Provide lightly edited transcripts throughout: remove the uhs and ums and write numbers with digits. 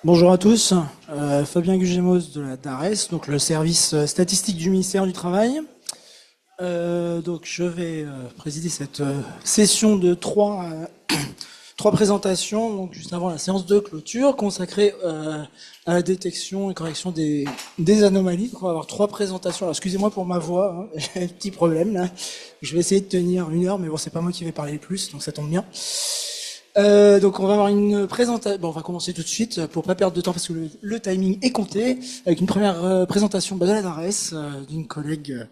Bonjour à tous, Fabien Gugemos de la DARES, donc le service statistique du ministère du Travail. Donc je vais présider cette session de trois présentations, donc juste avant la séance de clôture, consacrée à la détection et correction des anomalies. Donc on va avoir trois présentations. Alors excusez-moi pour ma voix, hein, j'ai un petit problème là. Je vais essayer de tenir 1 heure, mais bon, c'est pas moi qui vais parler le plus, donc ça tombe bien. Donc on va avoir une présentation. Bon, on va commencer tout de suite pour pas perdre de temps parce que le timing est compté avec une première présentation de la DARES d'une collègue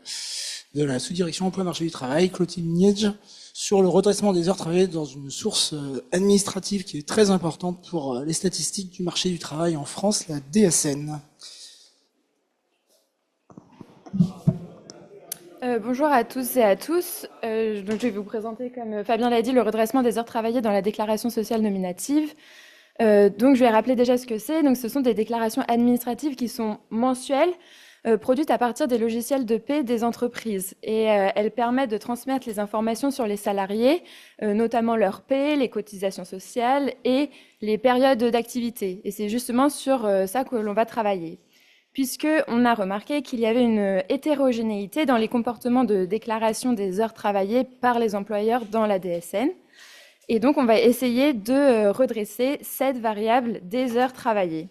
de la sous-direction emploi marché du travail, Clotilde Niedge, sur le redressement des heures travaillées dans une source administrative qui est très importante pour les statistiques du marché du travail en France, la DSN. Bonjour à tous et à tous. Donc je vais vous présenter, comme Fabien l'a dit, le redressement des heures travaillées dans la déclaration sociale nominative. Donc je vais rappeler déjà ce que c'est. Donc ce sont des déclarations administratives qui sont mensuelles, produites à partir des logiciels de paie des entreprises. Et elles permettent de transmettre les informations sur les salariés, notamment leur paie, les cotisations sociales et les périodes d'activité. Et c'est justement sur ça que l'on va travailler, puisqu'on a remarqué qu'il y avait une hétérogénéité dans les comportements de déclaration des heures travaillées par les employeurs dans la DSN. Et donc, on va essayer de redresser cette variable des heures travaillées.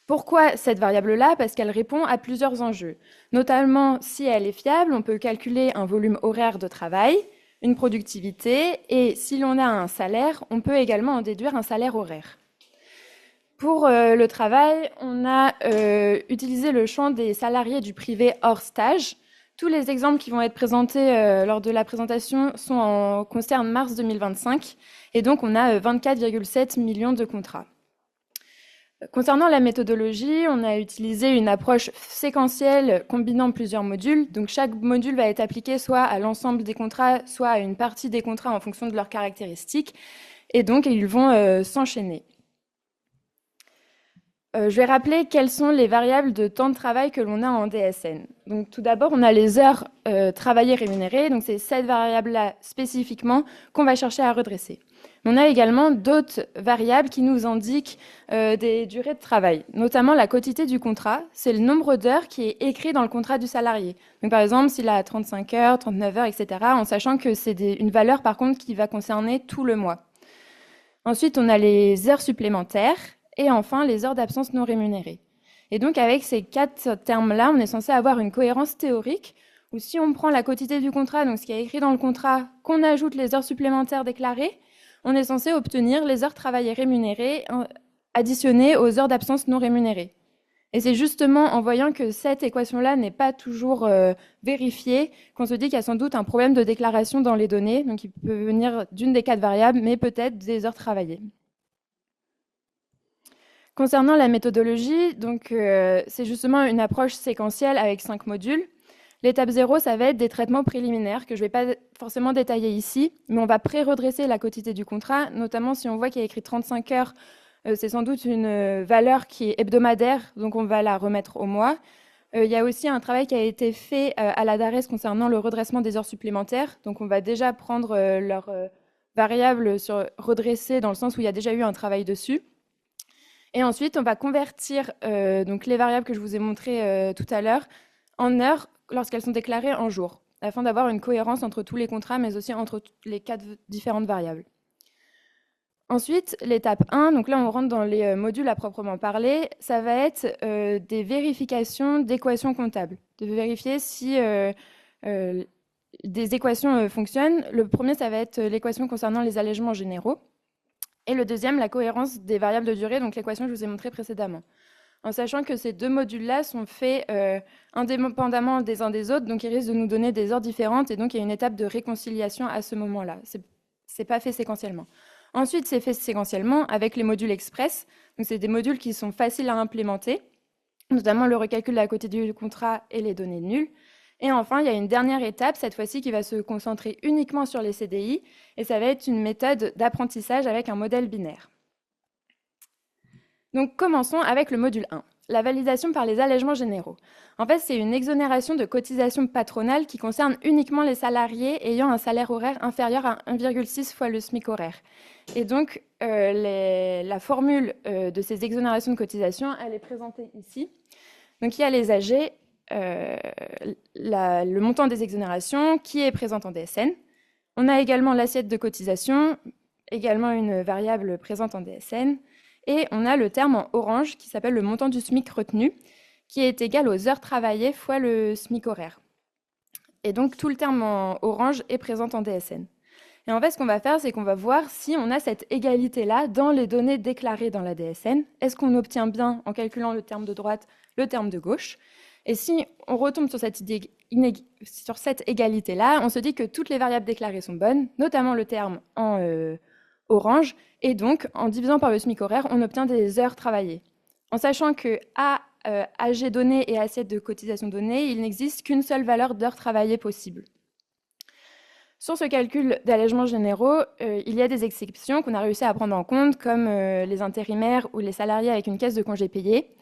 Pourquoi cette variable-là? Parce qu'elle répond à plusieurs enjeux. Notamment, si elle est fiable, on peut calculer un volume horaire de travail, une productivité, et si l'on a un salaire, on peut également en déduire un salaire horaire. Pour le travail, on a utilisé le champ des salariés du privé hors stage. Tous les exemples qui vont être présentés lors de la présentation concernent mars 2025, et donc on a 24,7 millions de contrats. Concernant la méthodologie, on a utilisé une approche séquentielle combinant plusieurs modules. Donc chaque module va être appliqué soit à l'ensemble des contrats, soit à une partie des contrats en fonction de leurs caractéristiques, et donc ils vont s'enchaîner. Je vais rappeler quelles sont les variables de temps de travail que l'on a en DSN. Donc, tout d'abord, on a les heures travaillées rémunérées. Donc, c'est cette variable-là spécifiquement qu'on va chercher à redresser. On a également d'autres variables qui nous indiquent des durées de travail, notamment la quotité du contrat. C'est le nombre d'heures qui est écrit dans le contrat du salarié. Donc, par exemple, s'il a 35 heures, 39 heures, etc., en sachant que c'est une valeur, par contre, qui va concerner tout le mois. Ensuite, on a les heures supplémentaires. Et enfin, les heures d'absence non rémunérées. Et donc, avec ces 4 termes-là, on est censé avoir une cohérence théorique, où si on prend la quotité du contrat, donc ce qui est écrit dans le contrat, qu'on ajoute les heures supplémentaires déclarées, on est censé obtenir les heures travaillées rémunérées additionnées aux heures d'absence non rémunérées. Et c'est justement en voyant que cette équation-là n'est pas toujours vérifiée qu'on se dit qu'il y a sans doute un problème de déclaration dans les données, donc il peut venir d'une des 4 variables, mais peut-être des heures travaillées. Concernant la méthodologie, donc c'est justement une approche séquentielle avec 5 modules. L'étape 0, ça va être des traitements préliminaires que je ne vais pas forcément détailler ici, mais on va pré-redresser la quotité du contrat, notamment si on voit qu'il y a écrit 35 heures, c'est sans doute une valeur qui est hebdomadaire, donc on va la remettre au mois. Il y a aussi un travail qui a été fait à la DARES concernant le redressement des heures supplémentaires, donc on va déjà prendre leur variable redressée dans le sens où il y a déjà eu un travail dessus. Et ensuite, on va convertir donc les variables que je vous ai montrées tout à l'heure en heures lorsqu'elles sont déclarées en jours, afin d'avoir une cohérence entre tous les contrats, mais aussi entre les 4 différentes variables. Ensuite, l'étape 1, donc là on rentre dans les modules à proprement parler, ça va être des vérifications d'équations comptables, de vérifier si des équations fonctionnent. Le premier, ça va être l'équation concernant les allègements généraux. Et le deuxième, la cohérence des variables de durée, donc l'équation que je vous ai montrée précédemment. En sachant que ces 2 modules-là sont faits indépendamment des uns des autres, donc ils risquent de nous donner des heures différentes, et donc il y a une étape de réconciliation à ce moment-là. C'est pas fait séquentiellement. Ensuite, c'est fait séquentiellement avec les modules express. Donc c'est des modules qui sont faciles à implémenter, notamment le recalcul de la quotité du contrat et les données nulles. Et enfin, il y a une dernière étape, cette fois-ci, qui va se concentrer uniquement sur les CDI, et ça va être une méthode d'apprentissage avec un modèle binaire. Donc, commençons avec le module 1. la validation par les allègements généraux. En fait, c'est une exonération de cotisation patronale qui concerne uniquement les salariés ayant un salaire horaire inférieur à 1,6 fois le SMIC horaire. Et donc, la formule de ces exonérations de cotisation, elle est présentée ici. Donc, il y a les AG, le montant des exonérations qui est présent en DSN. On a également l'assiette de cotisation, également une variable présente en DSN. Et on a le terme en orange qui s'appelle le montant du SMIC retenu, qui est égal aux heures travaillées fois le SMIC horaire. Et donc, tout le terme en orange est présent en DSN. Et en fait, ce qu'on va faire, c'est qu'on va voir si on a cette égalité-là dans les données déclarées dans la DSN. Est-ce qu'on obtient bien, en calculant le terme de droite, le terme de gauche? Et si on retombe sur cette égalité-là, on se dit que toutes les variables déclarées sont bonnes, notamment le terme en orange, et donc, en divisant par le SMIC horaire, on obtient des heures travaillées. En sachant que AG donné et assiette de cotisation donnée, il n'existe qu'une seule valeur d'heures travaillées possible. Sur ce calcul d'allègements généraux, il y a des exceptions qu'on a réussi à prendre en compte, comme les intérimaires ou les salariés avec une caisse de congés payés.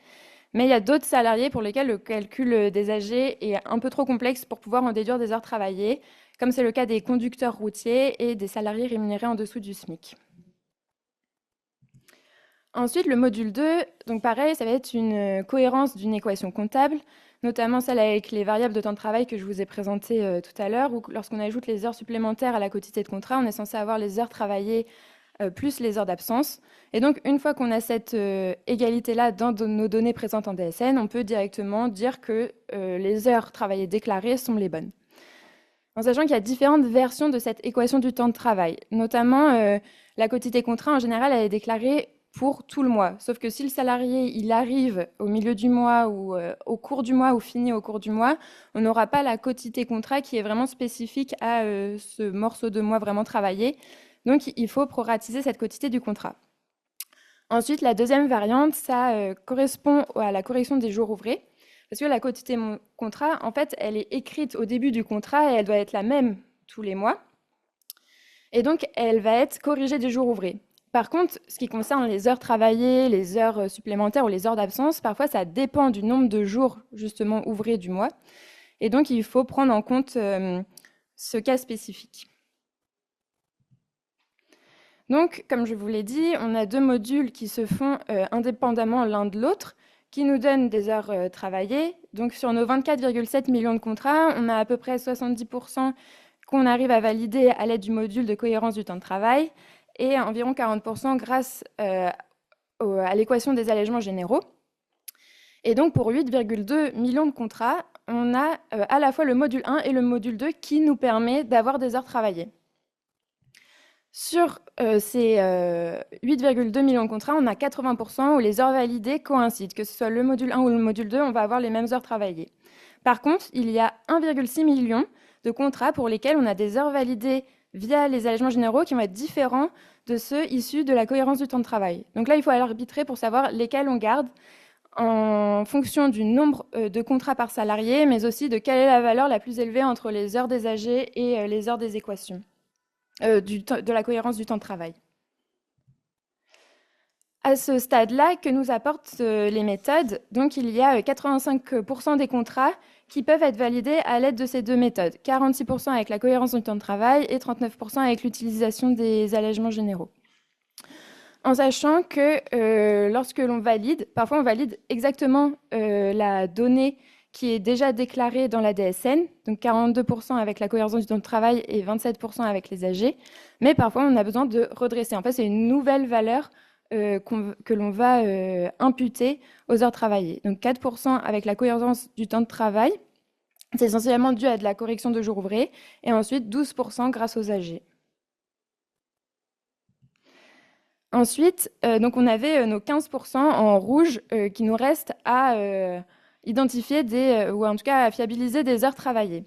Mais il y a d'autres salariés pour lesquels le calcul des AG est un peu trop complexe pour pouvoir en déduire des heures travaillées, comme c'est le cas des conducteurs routiers et des salariés rémunérés en dessous du SMIC. Ensuite, le module 2, donc pareil, ça va être une cohérence d'une équation comptable, notamment celle avec les variables de temps de travail que je vous ai présentées tout à l'heure, où lorsqu'on ajoute les heures supplémentaires à la quotité de contrat, on est censé avoir les heures travaillées plus les heures d'absence. Et donc, une fois qu'on a cette égalité-là dans nos données présentes en DSN, on peut directement dire que les heures travaillées déclarées sont les bonnes. En sachant qu'il y a différentes versions de cette équation du temps de travail. Notamment, la quotité contrat, en général, elle est déclarée pour tout le mois. Sauf que si le salarié il arrive au milieu du mois ou au cours du mois ou finit au cours du mois, on n'aura pas la quotité contrat qui est vraiment spécifique à ce morceau de mois vraiment travaillé. Donc, il faut proratiser cette quotité du contrat. Ensuite, la deuxième variante, ça correspond à la correction des jours ouvrés. Parce que la quotité contrat, en fait, elle est écrite au début du contrat et elle doit être la même tous les mois. Et donc, elle va être corrigée des jours ouvrés. Par contre, ce qui concerne les heures travaillées, les heures supplémentaires ou les heures d'absence, parfois, ça dépend du nombre de jours, justement, ouvrés du mois. Et donc, il faut prendre en compte ce cas spécifique. Donc, comme je vous l'ai dit, on a deux modules qui se font indépendamment l'un de l'autre, qui nous donnent des heures travaillées. Donc, sur nos 24,7 millions de contrats, on a à peu près 70% qu'on arrive à valider à l'aide du module de cohérence du temps de travail et environ 40% grâce à l'équation des allègements généraux. Et donc, pour 8,2 millions de contrats, on a à la fois le module 1 et le module 2 qui nous permet d'avoir des heures travaillées. Sur ces 8,2 millions de contrats, on a 80% où les heures validées coïncident. Que ce soit le module 1 ou le module 2, on va avoir les mêmes heures travaillées. Par contre, il y a 1,6 million de contrats pour lesquels on a des heures validées via les allègements généraux qui vont être différents de ceux issus de la cohérence du temps de travail. Donc là, il faut arbitrer pour savoir lesquels on garde en fonction du nombre de contrats par salarié, mais aussi de quelle est la valeur la plus élevée entre les heures des AG et les heures des équations. De la cohérence du temps de travail. À ce stade-là, que nous apportent les méthodes? Donc, il y a 85% des contrats qui peuvent être validés à l'aide de ces deux méthodes. 46% avec la cohérence du temps de travail et 39% avec l'utilisation des allègements généraux. En sachant que lorsque l'on valide, parfois on valide exactement la donnée qui est déjà déclaré dans la DSN, donc 42% avec la cohérence du temps de travail et 27% avec les AG, mais parfois on a besoin de redresser. En fait, c'est une nouvelle valeur que l'on va imputer aux heures travaillées. Donc 4% avec la cohérence du temps de travail, c'est essentiellement dû à de la correction de jours ouvrés, et ensuite 12% grâce aux AG. Ensuite, donc on avait nos 15% en rouge qui nous restent à identifier ou en tout cas à fiabiliser des heures travaillées.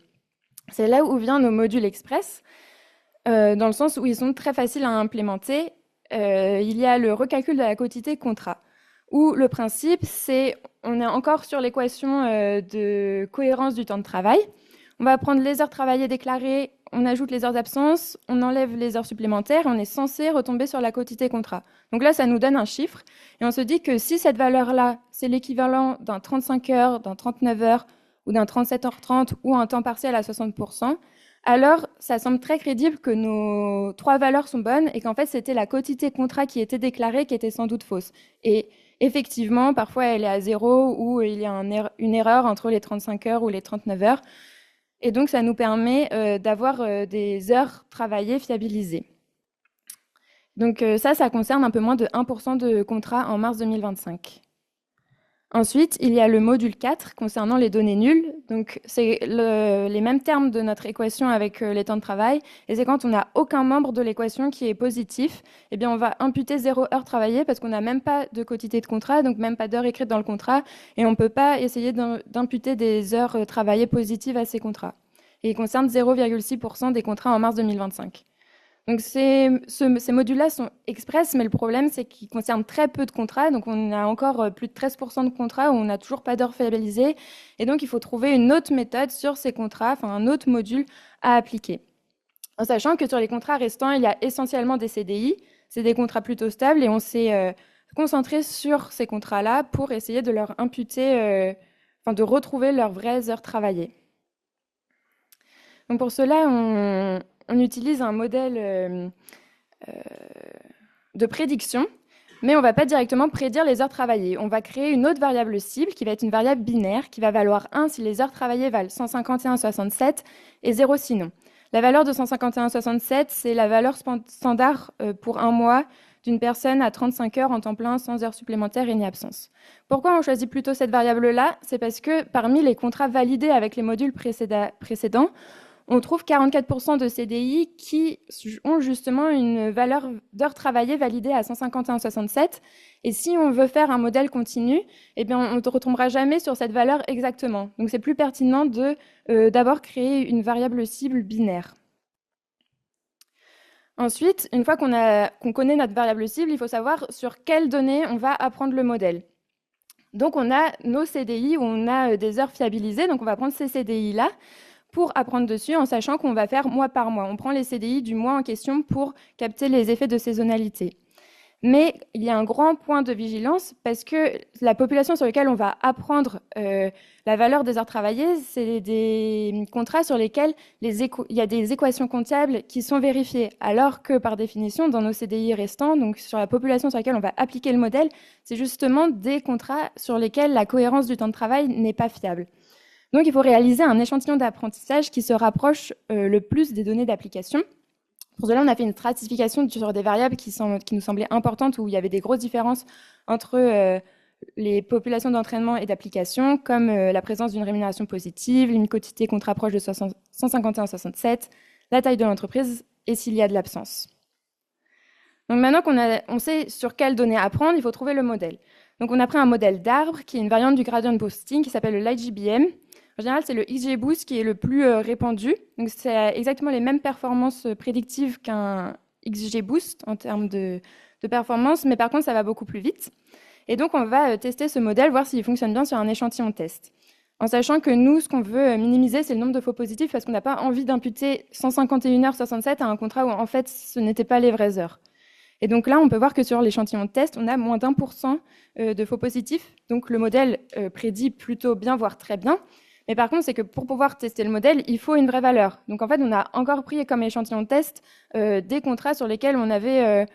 C'est là où vient nos modules express, dans le sens où ils sont très faciles à implémenter. Il y a le recalcul de la quotité contrat, où le principe, c'est, on est encore sur l'équation de cohérence du temps de travail. On va prendre les heures travaillées déclarées, on ajoute les heures d'absence, on enlève les heures supplémentaires, et on est censé retomber sur la quotité contrat. Donc là, ça nous donne un chiffre, et on se dit que si cette valeur-là, c'est l'équivalent d'un 35 heures, d'un 39 heures, ou d'un 37h30, ou un temps partiel à 60%, alors ça semble très crédible que nos 3 valeurs sont bonnes, et qu'en fait, c'était la quotité contrat qui était déclarée, qui était sans doute fausse. Et effectivement, parfois, elle est à 0, ou il y a une erreur entre les 35 heures ou les 39 heures. Et donc, ça nous permet d'avoir des heures travaillées fiabilisées. Donc ça concerne un peu moins de 1% de contrats en mars 2025. Ensuite, il y a le module 4 concernant les données nulles. Donc, c'est les mêmes termes de notre équation avec les temps de travail. Et c'est quand on n'a aucun membre de l'équation qui est positif, eh bien, on va imputer 0 heure travaillée parce qu'on n'a même pas de quotité de contrat, donc même pas d'heures écrites dans le contrat. Et on ne peut pas essayer d'imputer des heures travaillées positives à ces contrats. Et il concerne 0,6% des contrats en mars 2025. Donc ces modules-là sont express, mais le problème, c'est qu'ils concernent très peu de contrats. Donc on a encore plus de 13% de contrats où on n'a toujours pas d'heures fiabilisées. Et donc il faut trouver une autre méthode sur ces contrats, enfin un autre module à appliquer. En sachant que sur les contrats restants, il y a essentiellement des CDI. C'est des contrats plutôt stables et on s'est concentré sur ces contrats-là pour essayer de leur imputer, de retrouver leurs vraies heures travaillées. Donc pour cela, on utilise un modèle de prédiction, mais on ne va pas directement prédire les heures travaillées. On va créer une autre variable cible qui va être une variable binaire qui va valoir 1 si les heures travaillées valent 151,67 et 0 sinon. La valeur de 151,67, c'est la valeur standard pour un mois d'une personne à 35 heures en temps plein sans heures supplémentaires et ni absence. Pourquoi on choisit plutôt cette variable-là? C'est parce que parmi les contrats validés avec les modules précédents, on trouve 44% de CDI qui ont justement une valeur d'heures travaillées validée à 151,67. Et si on veut faire un modèle continu, eh bien, on ne retombera jamais sur cette valeur exactement. Donc, c'est plus pertinent d'abord créer une variable cible binaire. Ensuite, une fois qu'on connaît notre variable cible, il faut savoir sur quelles données on va apprendre le modèle. Donc, on a nos CDI où on a des heures fiabilisées. Donc, on va prendre ces CDI-là pour apprendre dessus en sachant qu'on va faire mois par mois. On prend les CDI du mois en question pour capter les effets de saisonnalité. Mais il y a un grand point de vigilance parce que la population sur laquelle on va apprendre la valeur des heures travaillées, c'est des contrats sur lesquels il y a des équations comptables qui sont vérifiées, alors que par définition, dans nos CDI restants, donc sur la population sur laquelle on va appliquer le modèle, c'est justement des contrats sur lesquels la cohérence du temps de travail n'est pas fiable. Donc, il faut réaliser un échantillon d'apprentissage qui se rapproche le plus des données d'application. Pour cela, on a fait une stratification sur des variables qui nous semblaient importantes, où il y avait des grosses différences entre les populations d'entraînement et d'application, comme la présence d'une rémunération positive, une quotité contrat proche de 151,67, la taille de l'entreprise et s'il y a de l'absence. Donc maintenant qu'on sait sur quelles données apprendre, il faut trouver le modèle. Donc on a pris un modèle d'arbre qui est une variante du gradient boosting qui s'appelle le LightGBM. En général, c'est le XGBoost qui est le plus répandu. Donc c'est exactement les mêmes performances prédictives qu'un XGBoost en termes de performance, mais par contre, ça va beaucoup plus vite. Et donc, on va tester ce modèle, voir s'il fonctionne bien sur un échantillon test. En sachant que nous, ce qu'on veut minimiser, c'est le nombre de faux positifs parce qu'on n'a pas envie d'imputer 151,67 à un contrat où, en fait, ce n'étaient pas les vraies heures. Et donc là, on peut voir que sur l'échantillon de test, on a moins d'1% de faux positifs. Donc le modèle prédit plutôt bien, voire très bien. Mais par contre, c'est que pour pouvoir tester le modèle, il faut une vraie valeur. Donc en fait, on a encore pris comme échantillon de test des contrats sur lesquels on avait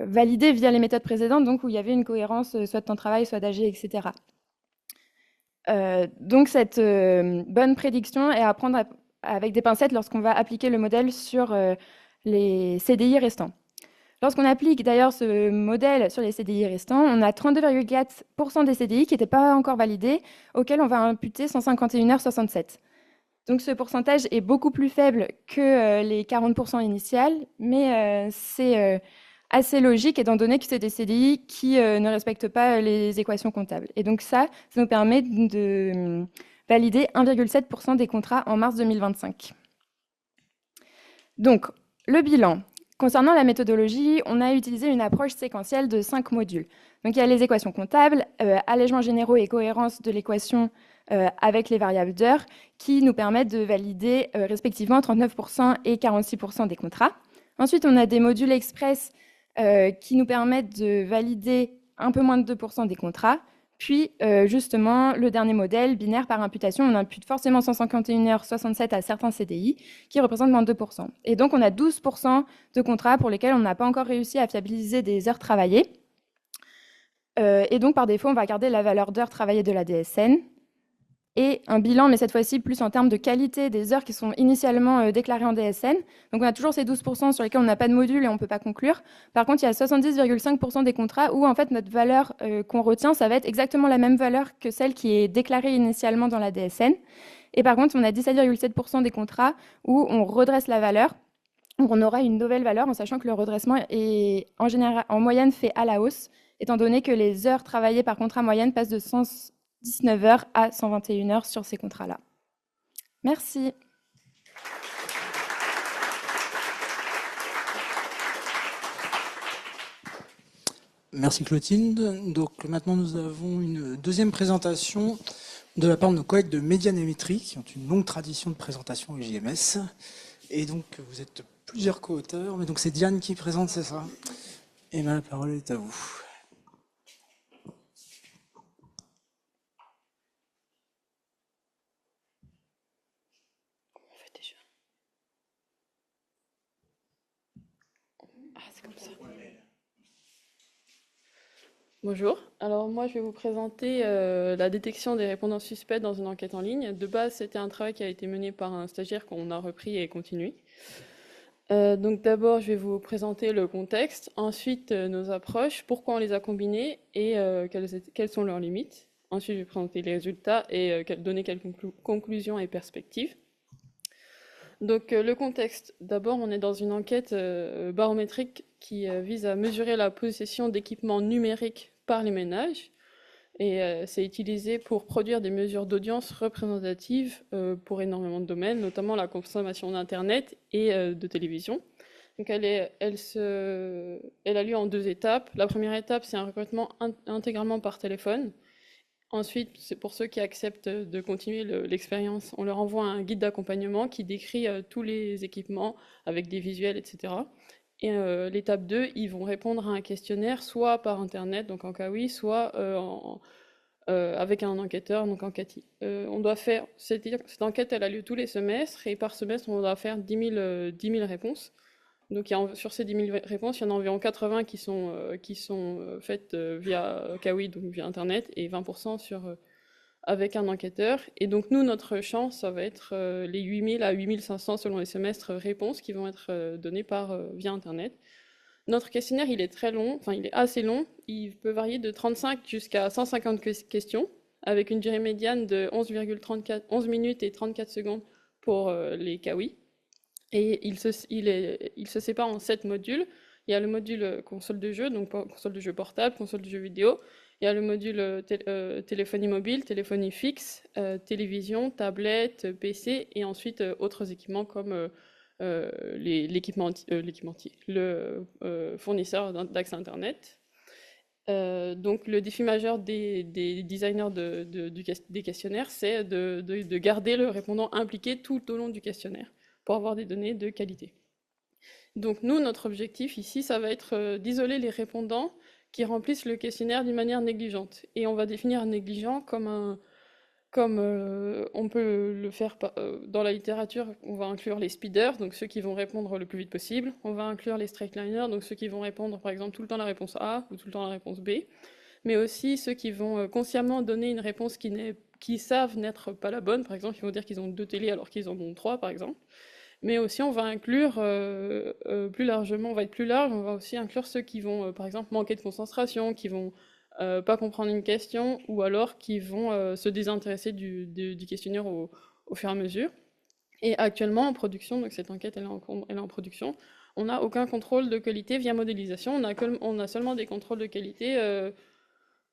validé via les méthodes précédentes, donc où il y avait une cohérence soit de temps de travail, soit d'AG, etc. Donc cette bonne prédiction est à prendre avec des pincettes lorsqu'on va appliquer le modèle sur les CDI restants. Lorsqu'on applique d'ailleurs ce modèle sur les CDI restants, on a 32,4% des CDI qui n'étaient pas encore validés, auxquels on va imputer 151,67 €. Donc ce pourcentage est beaucoup plus faible que les 40% initiales, mais c'est assez logique étant donné que c'est des CDI qui ne respectent pas les équations comptables. Et donc ça nous permet de valider 1,7% des contrats en mars 2025. Donc le bilan. Concernant la méthodologie, on a utilisé une approche séquentielle de 5 modules. Donc il y a les équations comptables, allègements généraux et cohérence de l'équation avec les variables d'heures qui nous permettent de valider respectivement 39% et 46% des contrats. Ensuite, on a des modules express qui nous permettent de valider un peu moins de 2% des contrats. Puis, justement, le dernier modèle, binaire par imputation, on impute forcément 151h67 à certains CDI, qui représentent moins de 2%. Et donc, on a 12% de contrats pour lesquels on n'a pas encore réussi à fiabiliser des heures travaillées. Et donc, par défaut, on va garder la valeur d'heures travaillées de la DSN et un bilan, mais cette fois-ci plus en termes de qualité des heures qui sont initialement déclarées en DSN. Donc, on a toujours ces 12% sur lesquels on n'a pas de module et on ne peut pas conclure. Par contre, il y a 70,5% des contrats où, en fait, notre valeur qu'on retient, ça va être exactement la même valeur que celle qui est déclarée initialement dans la DSN. Et par contre, on a 17,7% des contrats où on redresse la valeur. Donc, on aura une nouvelle valeur en sachant que le redressement est en moyenne fait à la hausse, étant donné que les heures travaillées par contrat moyenne passent de 119 heures à 121 heures sur ces contrats-là. Merci. Merci Clotilde. Donc maintenant nous avons une deuxième présentation de la part de nos collègues de Médianémétrie qui ont une longue tradition de présentation au JMS. Et donc vous êtes plusieurs co-auteurs, mais donc c'est Diane qui présente, c'est ça? Et la parole est à vous. Bonjour, alors moi je vais vous présenter la détection des répondants suspects dans une enquête en ligne. De base, c'était un travail qui a été mené par un stagiaire qu'on a repris et continué. Donc d'abord, je vais vous présenter le contexte, ensuite nos approches, pourquoi on les a combinées et quelles sont leurs limites. Ensuite, je vais présenter les résultats et donner quelques conclusions et perspectives. Donc le contexte, d'abord on est dans une enquête barométrique qui vise à mesurer la possession d'équipements numériques par les ménages et c'est utilisé pour produire des mesures d'audience représentatives pour énormément de domaines, notamment la consommation d'Internet et de télévision. Donc elle a lieu en 2 étapes. La première étape, c'est un recrutement intégralement par téléphone. Ensuite, c'est pour ceux qui acceptent de continuer l'expérience, on leur envoie un guide d'accompagnement qui décrit tous les équipements avec des visuels, etc. Et l'étape 2, ils vont répondre à un questionnaire, soit par Internet, donc en Kawi, soit avec un enquêteur, donc en Kati. On doit faire, cette enquête, elle a lieu tous les semestres, et par semestre, on doit faire 10 000 réponses. Donc sur ces 10 000 réponses, il y en a environ 80 qui sont faites via Kawi, donc via Internet, et 20% avec un enquêteur. Et donc nous, notre champ, ça va être les 8 000 à 8 500 selon les semestres réponses qui vont être données via Internet. Notre questionnaire, il est très long, enfin il est assez long, il peut varier de 35 jusqu'à 150 questions, avec une durée médiane de 11 minutes et 34 secondes pour les Kawi. Et il se sépare en 7 modules. Il y a le module console de jeu, donc console de jeu portable, console de jeu vidéo. Il y a le module téléphonie mobile, téléphonie fixe, télévision, tablette, PC, et ensuite autres équipements comme l'équipementier, le fournisseur d'accès Internet. Donc le défi majeur des designers des questionnaires, c'est de garder le répondant impliqué tout au long du questionnaire pour avoir des données de qualité. Donc nous, notre objectif ici, ça va être d'isoler les répondants qui remplissent le questionnaire d'une manière négligente. Et on va définir un négligent comme on peut le faire dans la littérature, on va inclure les speeders, donc ceux qui vont répondre le plus vite possible. On va inclure les straightliners, donc ceux qui vont répondre par exemple tout le temps la réponse A ou tout le temps la réponse B. Mais aussi ceux qui vont consciemment donner une réponse qui savent n'être pas la bonne. Par exemple, ils vont dire qu'ils ont 2 télés alors qu'ils en ont 3, par exemple. Mais aussi, on va inclure plus largement, on va être plus large, on va aussi inclure ceux qui vont, par exemple, manquer de concentration, qui vont pas comprendre une question, ou alors qui vont se désintéresser du questionnaire au fur et à mesure. Et actuellement, en production, donc cette enquête, elle est en production, on n'a aucun contrôle de qualité via modélisation, on a seulement des contrôles de qualité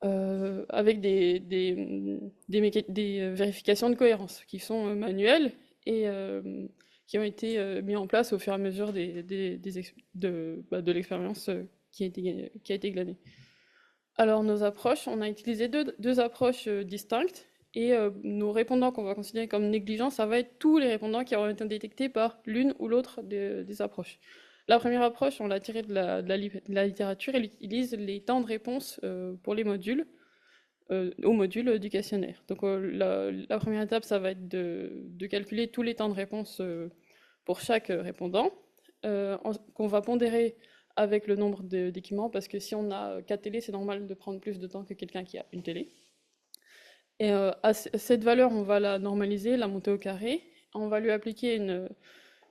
avec des vérifications de cohérence qui sont manuelles et qui ont été mis en place au fur et à mesure de l'expérience qui a été glanée. Alors nos approches, on a utilisé deux approches distinctes. Et nos répondants qu'on va considérer comme négligents, ça va être tous les répondants qui auront été détectés par l'une ou l'autre des approches. La première approche, on l'a tirée de la littérature, elle utilise les temps de réponse pour les modules, au module du questionnaire. Donc la première étape, ça va être de calculer tous les temps de réponse pour chaque répondant, qu'on va pondérer avec le nombre d'équipements, parce que si on a 4 télés, c'est normal de prendre plus de temps que quelqu'un qui a une télé. Et cette valeur, on va la normaliser, la monter au carré, on va lui appliquer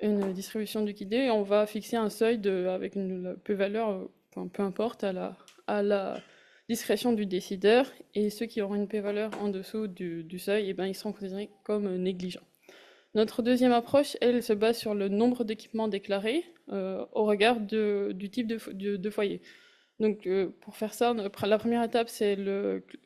une distribution du QD, et on va fixer un seuil avec une p-valeur, peu importe, à la discrétion du décideur, et ceux qui auront une p-valeur en dessous du seuil, et ben, ils seront considérés comme négligents. Notre deuxième approche, elle, se base sur le nombre d'équipements déclarés au regard du type de foyer. Donc pour faire ça, la première étape, c'est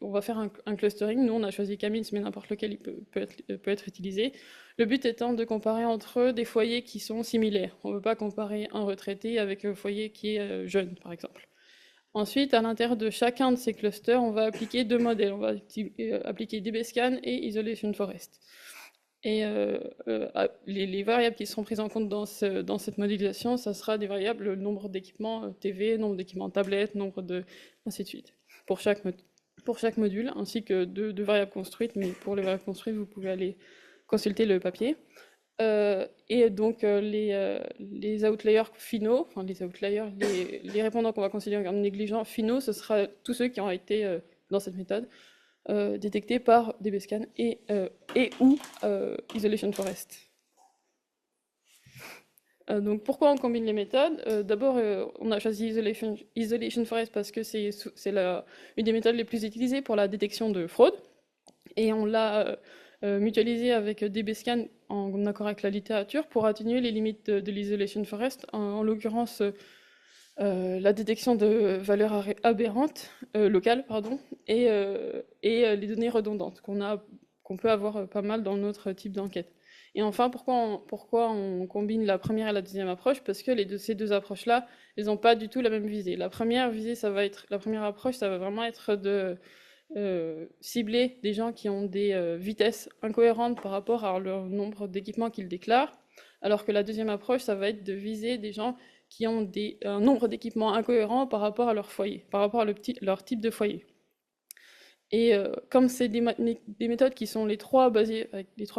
on va faire un clustering. Nous, on a choisi Camins, mais n'importe lequel il peut être utilisé. Le but étant de comparer entre eux des foyers qui sont similaires. On ne veut pas comparer un retraité avec un foyer qui est jeune, par exemple. Ensuite, à l'intérieur de chacun de ces clusters, on va appliquer 2 modèles. On va appliquer DBSCAN et Isolation Forest. Et les variables qui seront prises en compte dans cette modélisation, ça sera des variables, le nombre d'équipements TV, nombre d'équipements tablettes, ainsi de suite, pour chaque module, ainsi que deux variables construites, mais pour les variables construites, vous pouvez aller consulter le papier. Et donc les outliers finaux, enfin les répondants qu'on va considérer comme négligents finaux, ce sera tous ceux qui ont été dans cette méthode détectés par DBSCAN et ou Isolation Forest. Donc pourquoi on combine les méthodes? D'abord, on a choisi Isolation Forest parce que c'est une des méthodes les plus utilisées pour la détection de fraude, et on l'a mutualisé avec DBSCAN en accord avec la littérature pour atténuer les limites de l'Isolation Forest, en l'occurrence la détection de valeurs aberrantes, locales, pardon, et les données redondantes qu'on peut avoir pas mal dans notre type d'enquête. Et enfin, pourquoi on combine la première et la deuxième approche? Parce que ces deux approches-là, elles n'ont pas du tout la même visée. La première approche, ça va vraiment être de cibler des gens qui ont des vitesses incohérentes par rapport à leur nombre d'équipements qu'ils déclarent, alors que la deuxième approche, ça va être de viser des gens qui ont un nombre d'équipements incohérents par rapport à leur foyer, par rapport à leur type de foyer. Et comme c'est des méthodes qui sont les trois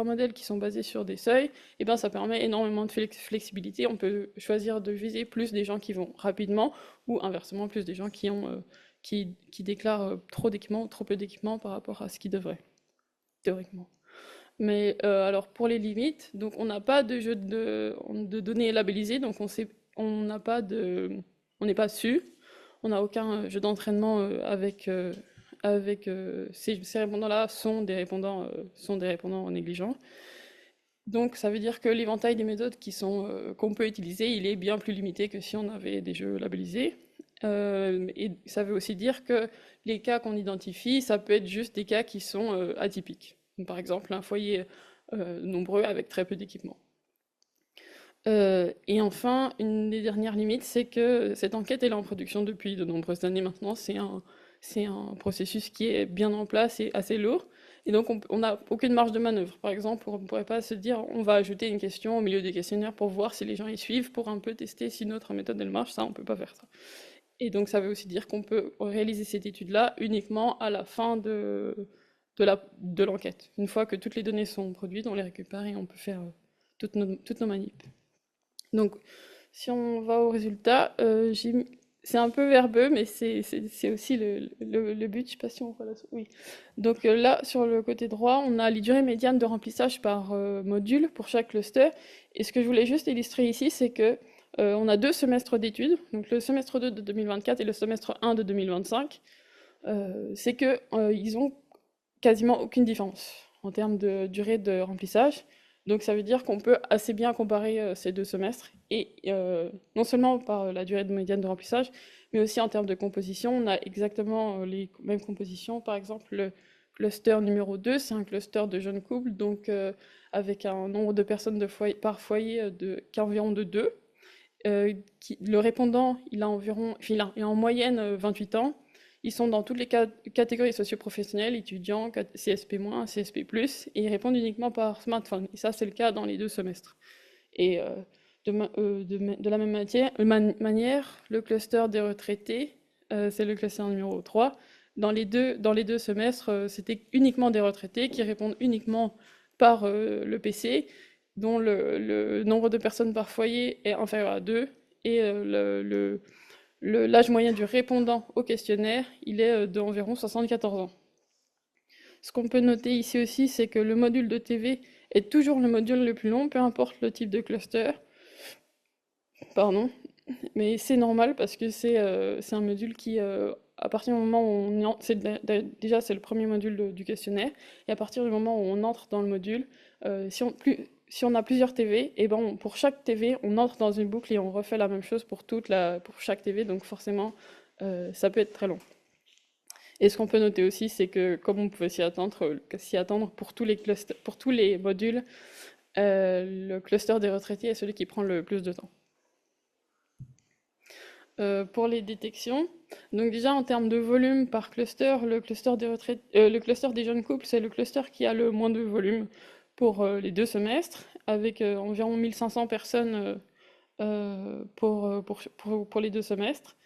modèles qui sont basés sur des seuils, et ben ça permet énormément de flexibilité. On peut choisir de viser plus des gens qui vont rapidement, ou inversement plus des gens qui déclarent trop d'équipements, trop peu d'équipements par rapport à ce qu'ils devraient, théoriquement. Mais alors pour les limites, donc on n'a pas de jeu de données labellisées, donc on n'est pas su, on n'a aucun jeu d'entraînement avec ces répondants-là sont des répondants négligents. Donc ça veut dire que l'éventail des méthodes qu'on peut utiliser, il est bien plus limité que si on avait des jeux labellisés. Et ça veut aussi dire que les cas qu'on identifie, ça peut être juste des cas qui sont atypiques. Par exemple, un foyer nombreux avec très peu d'équipement. Et enfin, une des dernières limites, c'est que cette enquête elle est en production depuis de nombreuses années maintenant. C'est un processus qui est bien en place et assez lourd. Et donc, on n'a aucune marge de manœuvre. Par exemple, on ne pourrait pas se dire on va ajouter une question au milieu des questionnaires pour voir si les gens y suivent, pour un peu tester si notre méthode elle marche. Ça, on ne peut pas faire ça. Et donc, ça veut aussi dire qu'on peut réaliser cette étude-là uniquement à la fin de l'enquête. Une fois que toutes les données sont produites, on les récupère et on peut faire toutes nos manips. Donc, si on va au résultat, c'est un peu verbeux, mais c'est aussi le but. Je sais pas si on voit là. Oui. Donc là, sur le côté droit, on a les durées médianes de remplissage par module pour chaque cluster. Et ce que je voulais juste illustrer ici, c'est que on a 2 semestres d'études, donc le semestre 2 de 2024 et le semestre 1 de 2025. C'est que ils ont quasiment aucune différence en termes de durée de remplissage. Donc ça veut dire qu'on peut assez bien comparer ces 2 semestres, et non seulement par la durée médiane de remplissage, mais aussi en termes de composition. On a exactement les mêmes compositions. Par exemple, le cluster numéro 2, c'est un cluster de jeunes couples, donc avec un nombre de personnes par foyer qu'environ de 2. Le répondant, il a en moyenne 28 ans. Ils sont dans toutes les catégories socio-professionnelles, étudiants, CSP-, CSP+, et ils répondent uniquement par smartphone. Et ça, c'est le cas dans les 2 semestres. Et de la même manière, le cluster des retraités, c'est le cluster numéro 3. Dans les deux semestres, c'était uniquement des retraités qui répondent uniquement par le PC, dont le nombre de personnes par foyer est inférieur à 2, et l'âge moyen du répondant au questionnaire, il est d'environ 74 ans. Ce qu'on peut noter ici aussi, c'est que le module de TV est toujours le module le plus long, peu importe le type de cluster. Pardon. Mais c'est normal parce que c'est un module qui, à partir du moment où on entre, déjà c'est le premier module du questionnaire, et à partir du moment où on entre dans le module, si on a plusieurs TV, et ben pour chaque TV, on entre dans une boucle et on refait la même chose pour chaque TV, donc forcément, ça peut être très long. Et ce qu'on peut noter aussi, c'est que comme on pouvait s'y attendre pour tous les modules, le cluster des retraités est celui qui prend le plus de temps. Pour les détections, donc déjà en termes de volume par cluster, le cluster des jeunes couples, c'est le cluster qui a le moins de volume pour les 2 semestres, avec environ 1500 personnes pour les 2 semestres.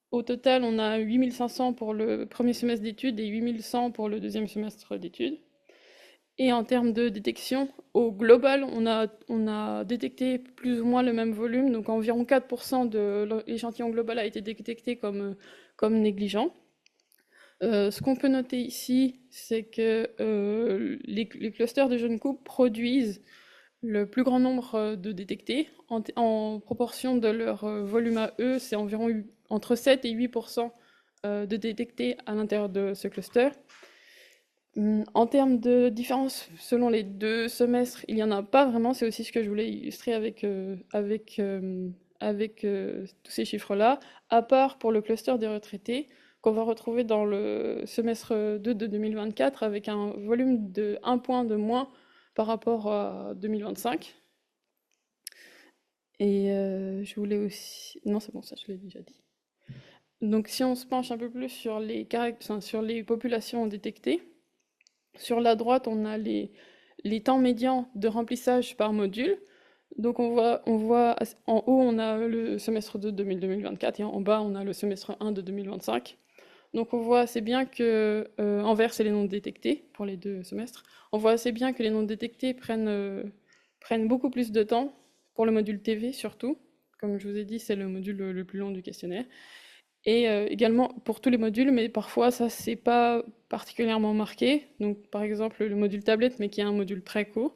Au total, on a 8500 pour le premier semestre d'études et 8100 pour le deuxième semestre d'études. Et en termes de détection, au global, on a détecté plus ou moins le même volume, donc environ 4% de l'échantillon global a été détecté comme négligent. Ce qu'on peut noter ici, c'est que les clusters de jeunes couples produisent le plus grand nombre de détectés. En proportion de leur volume à eux, c'est environ entre 7 et 8% de détectés à l'intérieur de ce cluster. En termes de différence selon les 2 semestres, il n'y en a pas vraiment. C'est aussi ce que je voulais illustrer avec tous ces chiffres-là, à part pour le cluster des retraités, qu'on va retrouver dans le semestre 2 de 2024 avec un volume de 1 point de moins par rapport à 2025. Et je voulais aussi... Non, c'est bon, ça je l'ai déjà dit. Donc si on se penche un peu plus sur les populations détectées, sur la droite, on a les temps médians de remplissage par module. Donc on voit en haut, on a le semestre 2 de 2024 et en bas, on a le semestre 1 de 2025. Donc on voit assez bien que, en vert, c'est les non détectés pour les 2 semestres. On voit assez bien que les non détectés prennent beaucoup plus de temps pour le module TV surtout. Comme je vous ai dit, c'est le module le plus long du questionnaire. Et également pour tous les modules, mais parfois ça c'est pas particulièrement marqué. Donc par exemple le module tablette, mais qui est un module très court.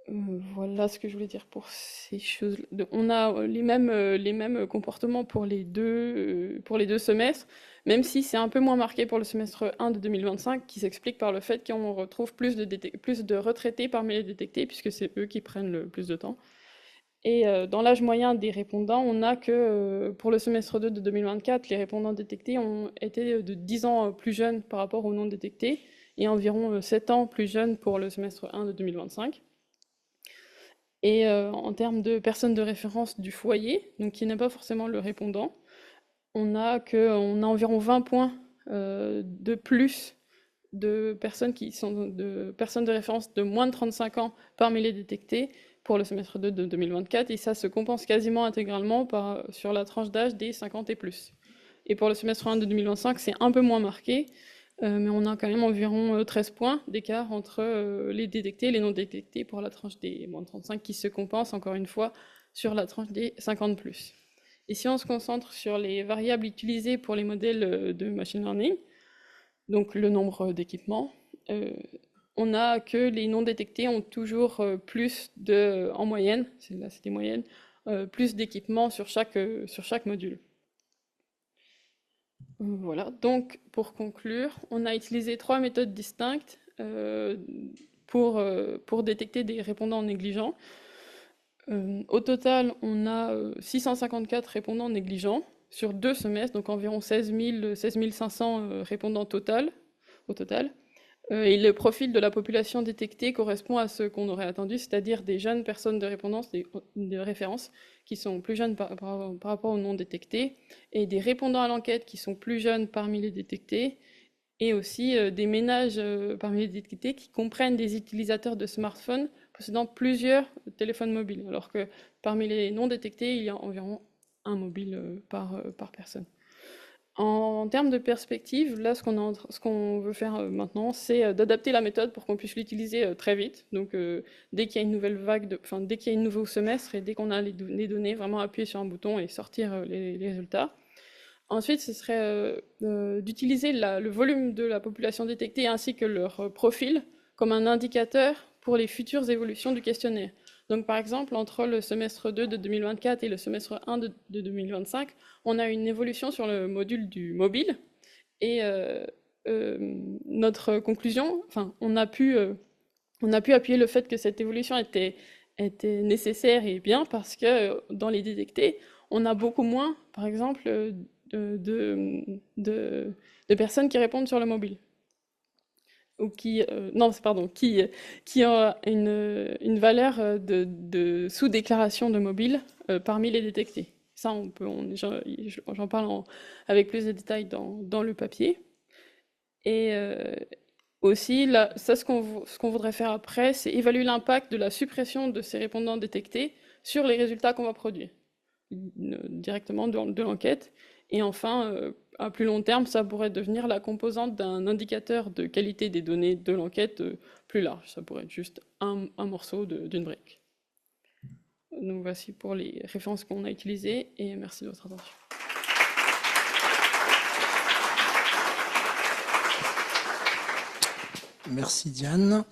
Voilà ce que je voulais dire pour ces choses. On a les mêmes comportements pour les deux semestres, même si c'est un peu moins marqué pour le semestre 1 de 2025, qui s'explique par le fait qu'on retrouve plus de retraités parmi les détectés, puisque c'est eux qui prennent le plus de temps. Et dans l'âge moyen des répondants, on a que pour le semestre 2 de 2024, les répondants détectés ont été de 10 ans plus jeunes par rapport aux non détectés, et environ 7 ans plus jeunes pour le semestre 1 de 2025. Et en termes de personnes de référence du foyer, donc qui n'est pas forcément le répondant, on a environ 20 points de plus de personnes de référence de moins de 35 ans parmi les détectés pour le semestre 2 de 2024, et ça se compense quasiment intégralement sur la tranche d'âge des 50 et plus. Et pour le semestre 1 de 2025, c'est un peu moins marqué, mais on a quand même environ 13 points d'écart entre les détectés et les non détectés pour la tranche des moins de 35, qui se compense encore une fois sur la tranche des 50 plus. Et si on se concentre sur les variables utilisées pour les modèles de machine learning, donc le nombre d'équipements, on a que les non détectés ont toujours en moyenne, là c'est des moyennes, plus d'équipements sur chaque module. Voilà, donc pour conclure, on a utilisé 3 méthodes distinctes pour détecter des répondants négligents. Au total, on a 654 répondants négligents sur 2 semestres, donc environ 16 500 répondants au total. Et le profil de la population détectée correspond à ce qu'on aurait attendu, c'est-à-dire des jeunes personnes de répondance, des références, qui sont plus jeunes par rapport aux non détectés, et des répondants à l'enquête qui sont plus jeunes parmi les détectés, et aussi des ménages parmi les détectés qui comprennent des utilisateurs de smartphones possédant plusieurs téléphones mobiles, alors que parmi les non détectés, il y a environ un mobile par personne. En termes de perspective, là, ce qu'on veut faire maintenant, c'est d'adapter la méthode pour qu'on puisse l'utiliser très vite. Donc, dès qu'il y a une nouvelle vague, dès qu'il y a un nouveau semestre et dès qu'on a les données, vraiment appuyer sur un bouton et sortir les résultats. Ensuite, ce serait d'utiliser le volume de la population détectée ainsi que leur profil comme un indicateur pour les futures évolutions du questionnaire. Donc, par exemple, entre le semestre 2 de 2024 et le semestre 1 de 2025, on a une évolution sur le module du mobile. Et notre conclusion, on a pu appuyer le fait que cette évolution était nécessaire et bien parce que dans les détectés, on a beaucoup moins, par exemple, de personnes qui répondent sur le mobile. Ou qui ont une valeur de sous-déclaration de mobile parmi les détectés. Ça, j'en parle avec plus de détails dans le papier. Et aussi, là, ça, ce qu'on voudrait faire après, c'est évaluer l'impact de la suppression de ces répondants détectés sur les résultats qu'on va produire directement de l'enquête. Et enfin, à plus long terme, ça pourrait devenir la composante d'un indicateur de qualité des données de l'enquête plus large. Ça pourrait être juste un morceau d'une brique. Donc voici pour les références qu'on a utilisées et merci de votre attention. Merci Diane.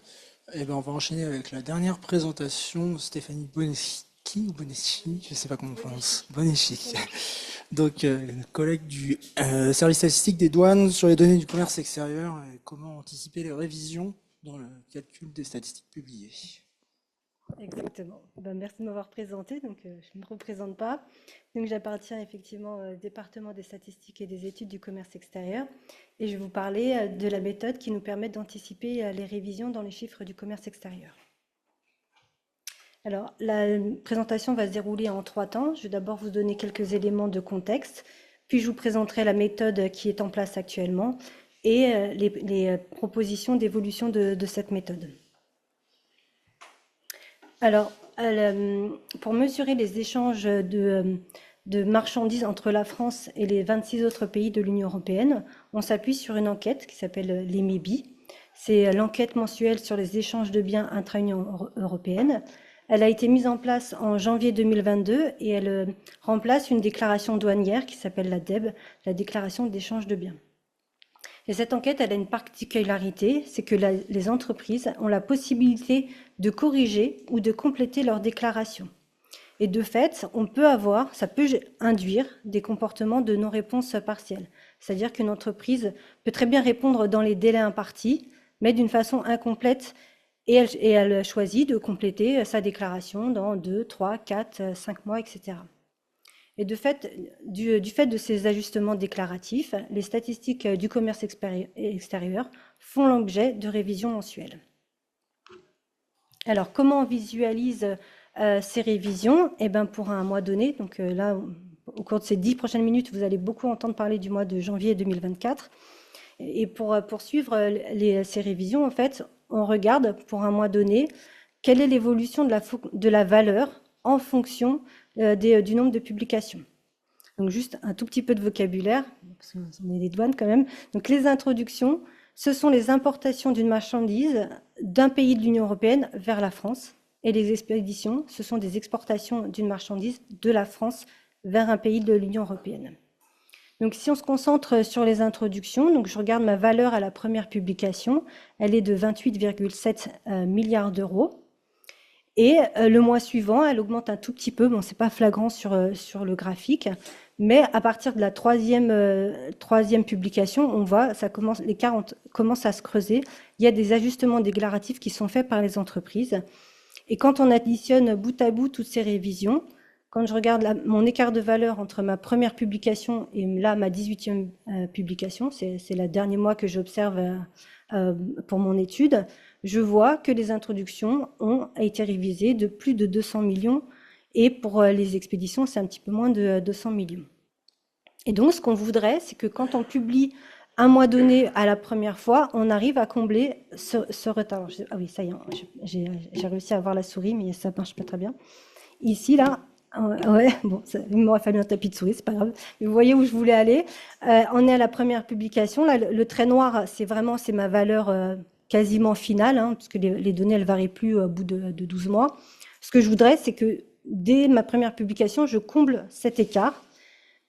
Et ben, on va enchaîner avec la dernière présentation, Stéphanie Boneschi, je ne sais pas comment on prononce, Boneschi. Donc, collègue du service statistique des douanes sur les données du commerce extérieur et comment anticiper les révisions dans le calcul des statistiques publiées. Exactement. Merci de m'avoir présenté. Donc, je ne me représente pas. Donc, j'appartiens effectivement au département des statistiques et des études du commerce extérieur. Et je vais vous parler de la méthode qui nous permet d'anticiper les révisions dans les chiffres du commerce extérieur. Alors, la présentation va se dérouler en 3 temps. Je vais d'abord vous donner quelques éléments de contexte, puis je vous présenterai la méthode qui est en place actuellement et les propositions d'évolution de cette méthode. Alors, pour mesurer les échanges de marchandises entre la France et les 26 autres pays de l'Union européenne, on s'appuie sur une enquête qui s'appelle l'EMEBI. C'est l'enquête mensuelle sur les échanges de biens intra-Union européenne. Elle a été mise en place en janvier 2022 et elle remplace une déclaration douanière qui s'appelle la DEB, la déclaration d'échange de biens. Et cette enquête, elle a une particularité, c'est que les entreprises ont la possibilité de corriger ou de compléter leur déclaration. Et de fait, ça peut induire des comportements de non-réponse partielle. C'est-à-dire qu'une entreprise peut très bien répondre dans les délais impartis, mais d'une façon incomplète, et elle choisit de compléter sa déclaration dans 2, 3, 4, 5 mois, etc. Et du fait de ces ajustements déclaratifs, les statistiques du commerce extérieur font l'objet de révisions mensuelles. Alors, comment on visualise ces révisions? Eh bien, pour un mois donné, donc là, au cours de ces 10 prochaines minutes, vous allez beaucoup entendre parler du mois de janvier 2024. Et pour poursuivre ces révisions, en fait, on regarde pour un mois donné quelle est l'évolution de la valeur en fonction du nombre de publications. Donc juste un tout petit peu de vocabulaire, parce qu'on est des douanes quand même. Donc les introductions, ce sont les importations d'une marchandise d'un pays de l'Union européenne vers la France. Et les expéditions, ce sont des exportations d'une marchandise de la France vers un pays de l'Union européenne. Donc si on se concentre sur les introductions, donc je regarde ma valeur à la première publication, elle est de 28,7 milliards d'euros. Et le mois suivant, elle augmente un tout petit peu. Bon, c'est pas flagrant sur le graphique, mais à partir de la troisième publication, on voit l'écart commence à se creuser. Il y a des ajustements déclaratifs qui sont faits par les entreprises. Et quand on additionne bout à bout toutes ces révisions, quand je regarde mon écart de valeur entre ma première publication et là ma 18e publication, c'est le dernier mois que j'observe pour mon étude, je vois que les introductions ont été révisées de plus de 200 millions et pour les expéditions, c'est un petit peu moins de 200 millions. Et donc, ce qu'on voudrait, c'est que quand on publie un mois donné à la première fois, on arrive à combler ce retard. Ah oui, ça y est, j'ai réussi à avoir la souris, mais ça marche pas très bien. Ici, là, ouais, bon, il m'aurait fallu un tapis de souris, c'est pas grave. Mais vous voyez où je voulais aller. On est à la première publication. Là, le trait noir, c'est ma valeur quasiment finale, hein, parce que les données, elles varient plus au bout de 12 mois. Ce que je voudrais, c'est que dès ma première publication, je comble cet écart,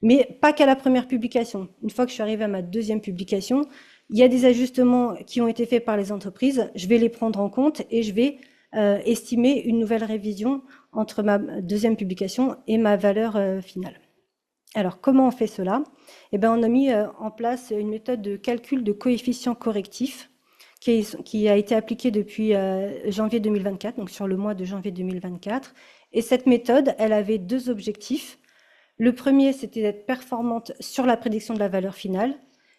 mais pas qu'à la première publication. Une fois que je suis arrivée à ma deuxième publication, il y a des ajustements qui ont été faits par les entreprises. Je vais les prendre en compte et je vais estimer une nouvelle révision entre ma deuxième publication et ma valeur finale. Alors, comment on fait cela? Eh bien, on a mis en place une méthode de calcul de coefficients correctifs qui a été appliquée depuis janvier 2024, donc sur le mois de janvier 2024. Et cette méthode, elle avait deux objectifs. Le premier, c'était d'être performante sur la prédiction de la valeur finale,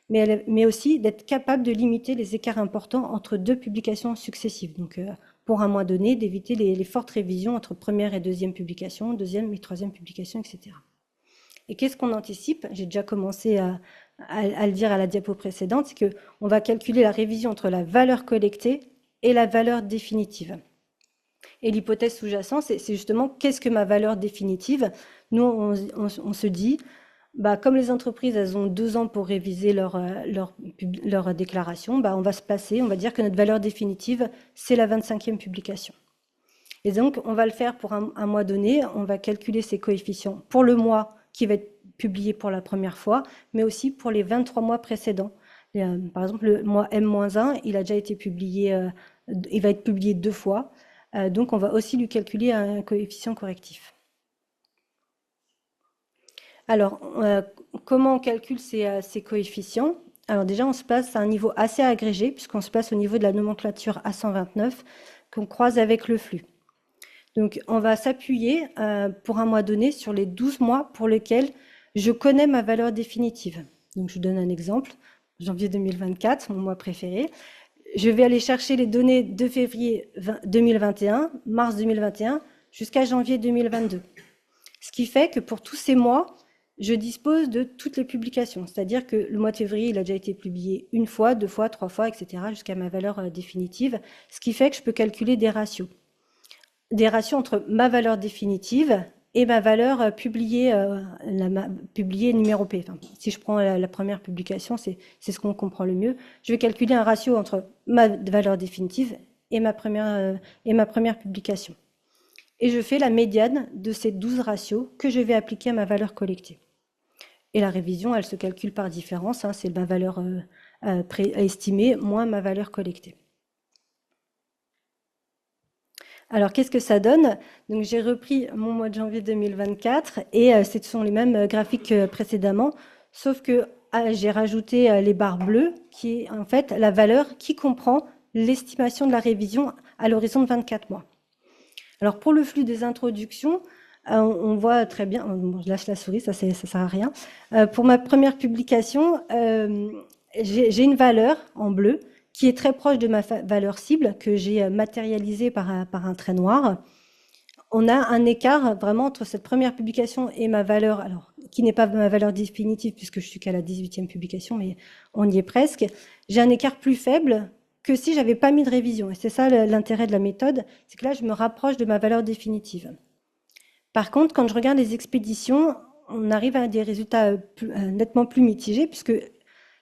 mais aussi d'être capable de limiter les écarts importants entre deux publications successives. Donc, pour un mois donné, d'éviter les fortes révisions entre première et deuxième publication, deuxième et troisième publication, etc. Et qu'est-ce qu'on anticipe? J'ai déjà commencé à le dire à la diapo précédente, c'est qu'on va calculer la révision entre la valeur collectée et la valeur définitive. Et l'hypothèse sous-jacente, c'est justement qu'est-ce que ma valeur définitive? Nous, on se dit, comme les entreprises, elles ont 2 ans pour réviser leur déclaration, on va se placer, on va dire que notre valeur définitive, c'est la 25e publication. Et donc, on va le faire pour un mois donné, on va calculer ces coefficients pour le mois qui va être publié pour la première fois, mais aussi pour les 23 mois précédents. Par exemple, le mois M-1, il a déjà été publié, il va être publié 2 fois. Donc, on va aussi lui calculer un coefficient correctif. Alors, comment on calcule ces coefficients? Alors déjà, on se place à un niveau assez agrégé, puisqu'on se place au niveau de la nomenclature A129, qu'on croise avec le flux. Donc, on va s'appuyer pour un mois donné sur les 12 mois pour lesquels je connais ma valeur définitive. Donc, je vous donne un exemple. Janvier 2024, mon mois préféré. Je vais aller chercher les données de février 2021, mars 2021, jusqu'à janvier 2022. Ce qui fait que pour tous ces mois, je dispose de toutes les publications. C'est-à-dire que le mois de février, il a déjà été publié 1 fois, 2 fois, 3 fois, etc., jusqu'à ma valeur définitive. Ce qui fait que je peux calculer des ratios. Des ratios entre ma valeur définitive et ma valeur publiée numéro P. Enfin, si je prends la première publication, c'est ce qu'on comprend le mieux. Je vais calculer un ratio entre ma valeur définitive et ma première publication. Et je fais la médiane de ces 12 ratios que je vais appliquer à ma valeur collectée. Et la révision, elle se calcule par différence. Hein, c'est ma valeur estimée moins ma valeur collectée. Alors, qu'est-ce que ça donne? Donc, j'ai repris mon mois de janvier 2024 et ce sont les mêmes graphiques que précédemment, sauf que j'ai rajouté les barres bleues, qui est en fait la valeur qui comprend l'estimation de la révision à l'horizon de 24 mois. Alors, pour le flux des introductions, on voit très bien, bon, je lâche la souris, ça sert à rien. Pour ma première publication, j'ai une valeur en bleu qui est très proche de ma valeur cible, que j'ai matérialisée par un trait noir. On a un écart vraiment entre cette première publication et ma valeur, alors qui n'est pas ma valeur définitive, puisque je suis qu'à la 18e publication, mais on y est presque. J'ai un écart plus faible que si j'avais pas mis de révision. Et c'est ça l'intérêt de la méthode, c'est que là, je me rapproche de ma valeur définitive. Par contre, quand je regarde les expéditions, on arrive à des résultats nettement plus mitigés, puisque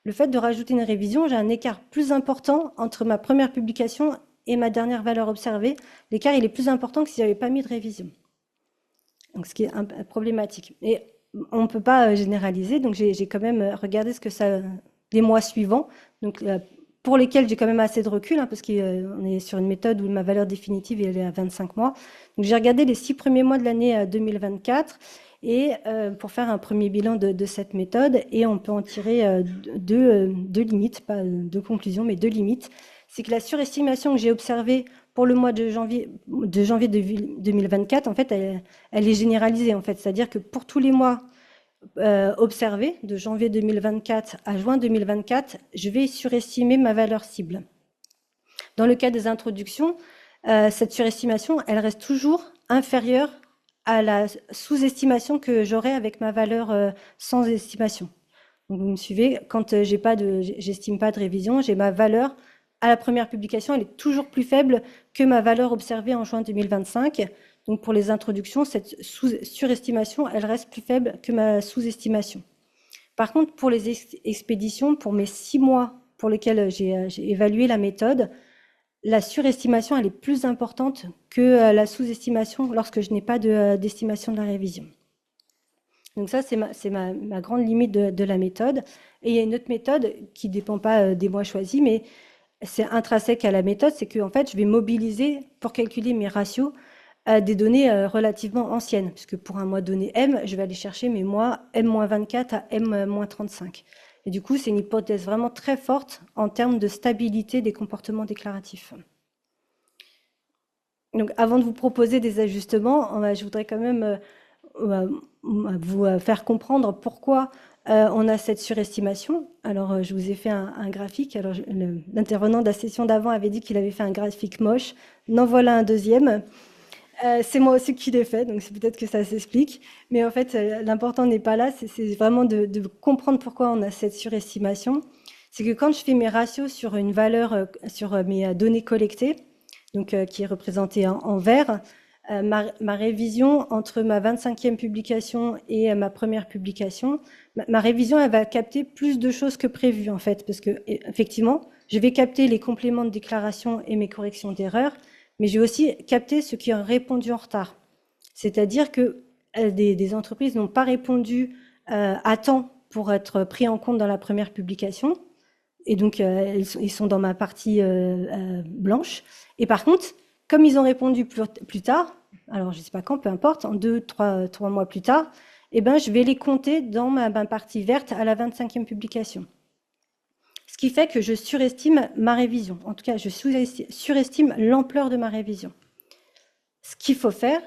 le fait de rajouter une révision, j'ai un écart plus important entre ma première publication et ma dernière valeur observée. L'écart, il est plus important que si j'avais pas mis de révision. Donc, ce qui est problématique. Et on ne peut pas généraliser, donc j'ai quand même regardé ce que ça, les mois suivants, donc pour lesquels j'ai quand même assez de recul, hein, parce qu'on est sur une méthode où ma valeur définitive elle est à 25 mois. Donc j'ai regardé les 6 premiers mois de l'année 2024 et pour faire un premier bilan de cette méthode, et on peut en tirer deux limites, pas deux conclusions, mais 2 limites. C'est que la surestimation que j'ai observée pour le mois de janvier 2024, en fait, elle est généralisée, en fait. C'est-à-dire que pour tous les mois observés, de janvier 2024 à juin 2024, je vais surestimer ma valeur cible. Dans le cas des introductions, cette surestimation, elle reste toujours inférieure à la sous-estimation que j'aurais avec ma valeur sans estimation. Donc vous me suivez, quand j'estime pas de révision, j'ai ma valeur à la première publication, elle est toujours plus faible que ma valeur observée en juin 2025. Donc pour les introductions, cette surestimation, elle reste plus faible que ma sous-estimation. Par contre, pour les expéditions, pour mes 6 mois pour lesquels j'ai évalué la méthode, la surestimation, elle est plus importante que la sous-estimation lorsque je n'ai pas d'estimation de la révision. Donc ça, c'est ma grande limite de la méthode. Et il y a une autre méthode qui ne dépend pas des mois choisis, mais c'est intrinsèque à la méthode, c'est qu'en fait, je vais mobiliser pour calculer mes ratios des données relativement anciennes, puisque pour un mois donné M, je vais aller chercher mes mois M-24 à M-35. Et du coup, c'est une hypothèse vraiment très forte en termes de stabilité des comportements déclaratifs. Donc, avant de vous proposer des ajustements, je voudrais quand même vous faire comprendre pourquoi on a cette surestimation. Alors, je vous ai fait un graphique. Alors, l'intervenant de la session d'avant avait dit qu'il avait fait un graphique moche. En voilà un deuxième. C'est moi aussi qui l'ai fait, donc c'est peut-être que ça s'explique. Mais en fait, l'important n'est pas là, c'est vraiment de comprendre pourquoi on a cette surestimation. C'est que quand je fais mes ratios sur une valeur, sur mes données collectées, donc qui est représentée en vert, ma révision entre ma 25e publication et ma première publication, ma révision, elle va capter plus de choses que prévu, en fait, parce que effectivement, je vais capter les compléments de déclaration et mes corrections d'erreurs, mais j'ai aussi capté ceux qui ont répondu en retard. C'est-à-dire que des entreprises n'ont pas répondu à temps pour être pris en compte dans la première publication. Et donc, ils sont dans ma partie blanche. Et par contre, comme ils ont répondu plus tard, alors je ne sais pas quand, peu importe, en 2-3 mois plus tard, eh ben, je vais les compter dans ma partie verte à la 25e publication. Ce qui fait que je surestime ma révision. En tout cas, je surestime l'ampleur de ma révision. Ce qu'il faut faire,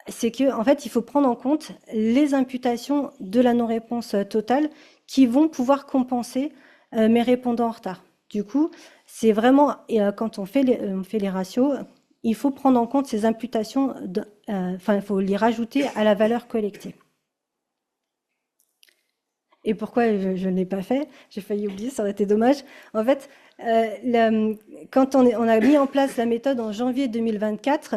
c'est qu'en fait, il faut prendre en compte les imputations de la non-réponse totale qui vont pouvoir compenser mes répondants en retard. Du coup, c'est vraiment, quand on fait les ratios, il faut prendre en compte ces imputations, il faut les rajouter à la valeur collectée. Et pourquoi je ne l'ai pas fait? J'ai failli oublier, ça aurait été dommage. En fait, quand on a mis en place la méthode en janvier 2024,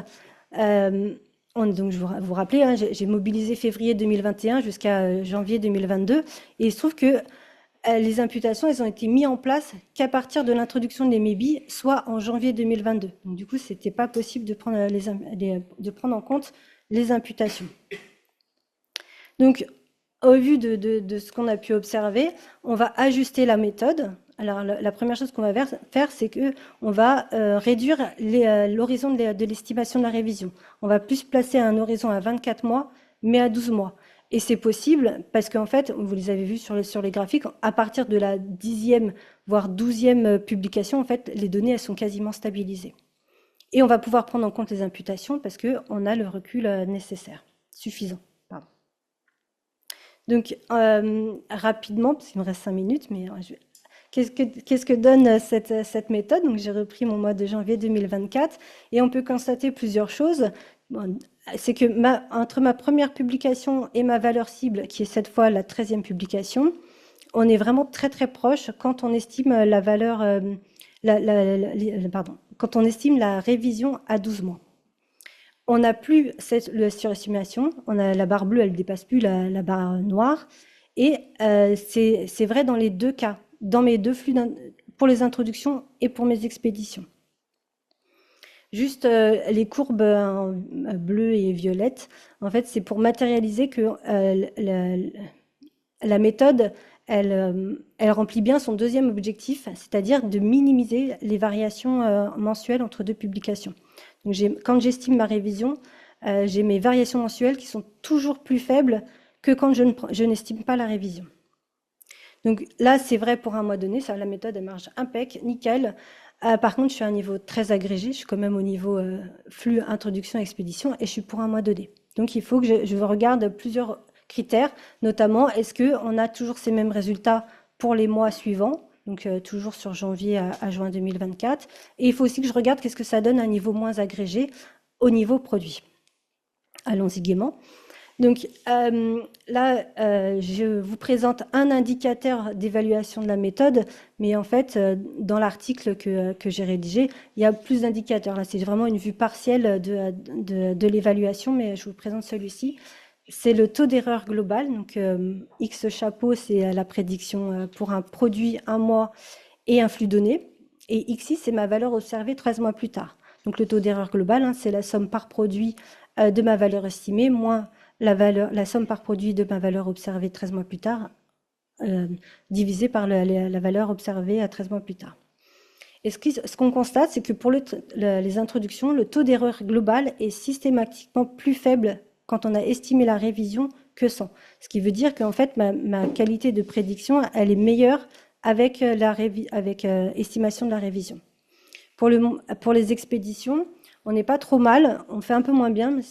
donc je vous rappelez, hein, j'ai mobilisé février 2021 jusqu'à janvier 2022, et il se trouve que les imputations, elles ont été mises en place qu'à partir de l'introduction des MEBI, soit en janvier 2022. Donc du coup, ce n'était pas possible de prendre en compte les imputations. Donc, au vu de ce qu'on a pu observer, on va ajuster la méthode. Alors, la première chose qu'on va faire, c'est qu'on va réduire l'horizon de l'estimation de la révision. On va plus placer un horizon à 24 mois, mais à 12 mois. Et c'est possible parce qu'en fait, vous les avez vus sur les graphiques, à partir de la 10e, voire 12e publication, en fait, les données, elles sont quasiment stabilisées. Et on va pouvoir prendre en compte les imputations parce qu'on a le recul nécessaire, suffisant. Donc, rapidement, parce qu'il me reste 5 minutes, mais qu'est-ce que donne cette méthode? Donc, j'ai repris mon mois de janvier 2024 et on peut constater plusieurs choses. Bon, c'est que entre ma première publication et ma valeur cible, qui est cette fois la 13e publication, on est vraiment très très proche quand on estime la valeur, quand on estime la révision à 12 mois. On n'a plus la surestimation, la barre bleue, elle ne dépasse plus la barre noire. Et c'est vrai dans les deux cas, dans mes deux flux, pour les introductions et pour mes expéditions. Juste les courbes bleues et violettes, en fait, c'est pour matérialiser que la méthode, elle remplit bien son deuxième objectif, c'est-à-dire de minimiser les variations mensuelles entre deux publications. Donc, quand j'estime ma révision, j'ai mes variations mensuelles qui sont toujours plus faibles que quand je n'estime pas la révision. Donc là, c'est vrai pour un mois donné, ça, la méthode, elle marche impec, nickel. Par contre, je suis à un niveau très agrégé, je suis quand même au niveau flux, introduction, expédition, et je suis pour un mois donné. Donc il faut que je regarde plusieurs critères, notamment, est-ce qu'on a toujours ces mêmes résultats pour les mois suivants? donc toujours sur janvier à juin 2024. Et il faut aussi que je regarde qu'est-ce que ça donne à un niveau moins agrégé au niveau produit. Allons-y gaiement. Donc là, je vous présente un indicateur d'évaluation de la méthode, mais en fait, dans l'article que j'ai rédigé, il y a plus d'indicateurs. Là, c'est vraiment une vue partielle de l'évaluation, mais je vous présente celui-ci. C'est le taux d'erreur global. Donc, X chapeau, c'est la prédiction pour un produit, un mois et un flux donné. Et XI, c'est ma valeur observée 13 mois plus tard. Donc, le taux d'erreur global, hein, c'est la somme par produit de ma valeur estimée, moins la somme par produit de ma valeur observée 13 mois plus tard, divisée par la valeur observée à 13 mois plus tard. Et ce qu'on constate, c'est que pour les introductions, le taux d'erreur global est systématiquement plus faible quand on a estimé la révision que sans. Ce qui veut dire qu'en fait, ma qualité de prédiction, elle est meilleure avec estimation de la révision. Pour les expéditions, on n'est pas trop mal, on fait un peu moins bien, mais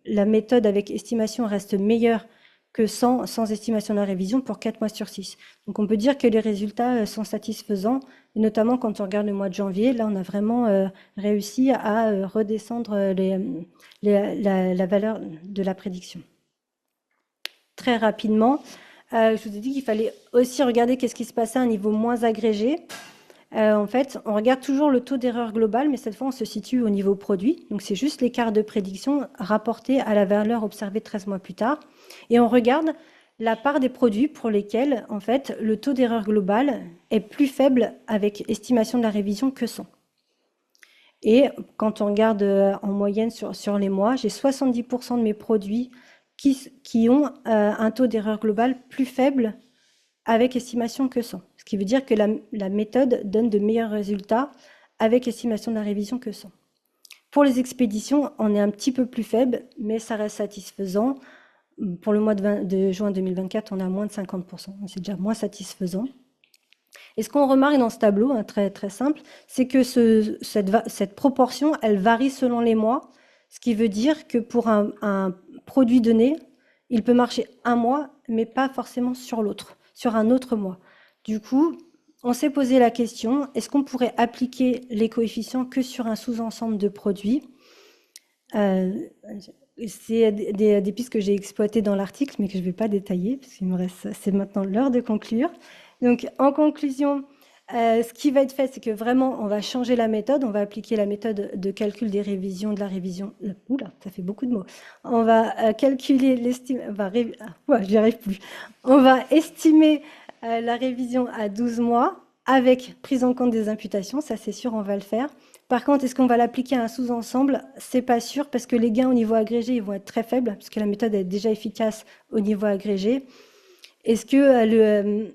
la méthode avec estimation reste meilleure que sans estimation de la révision pour 4 mois sur 6. Donc on peut dire que les résultats sont satisfaisants, et notamment quand on regarde le mois de janvier, là on a vraiment réussi à redescendre la valeur de la prédiction. Très rapidement, je vous ai dit qu'il fallait aussi regarder qu'est-ce qui se passait à un niveau moins agrégé. En fait, on regarde toujours le taux d'erreur global, mais cette fois, on se situe au niveau produit. Donc, c'est juste l'écart de prédiction rapporté à la valeur observée 13 mois plus tard. Et on regarde la part des produits pour lesquels, en fait, le taux d'erreur global est plus faible avec estimation de la révision que sans. Et quand on regarde en moyenne sur les mois, j'ai 70% de mes produits qui ont un taux d'erreur global plus faible avec estimation que sans. Ce qui veut dire que la méthode donne de meilleurs résultats avec estimation de la révision que sans. Pour les expéditions, on est un petit peu plus faible, mais ça reste satisfaisant. Pour le mois de juin 2024, on a moins de 50%. C'est déjà moins satisfaisant. Et ce qu'on remarque dans ce tableau, hein, très, très simple, c'est que cette proportion, elle varie selon les mois, ce qui veut dire que pour un produit donné, il peut marcher un mois, mais pas forcément sur l'autre, sur un autre mois. Du coup, on s'est posé la question, est-ce qu'on pourrait appliquer les coefficients que sur un sous-ensemble de produits? C'est des pistes que j'ai exploitées dans l'article, mais que je ne vais pas détailler, parce qu'il me reste, c'est maintenant l'heure de conclure. Donc, en conclusion, ce qui va être fait, c'est que vraiment, on va changer la méthode, on va appliquer la méthode de calcul des révisions, de la révision. Oula, ça fait beaucoup de mots. On va calculer j'y arrive plus. On va estimer la révision à 12 mois avec prise en compte des imputations, ça c'est sûr, on va le faire. Par contre, est-ce qu'on va l'appliquer à un sous-ensemble? C'est pas sûr, parce que les gains au niveau agrégé, ils vont être très faibles, puisque la méthode est déjà efficace au niveau agrégé. Est-ce que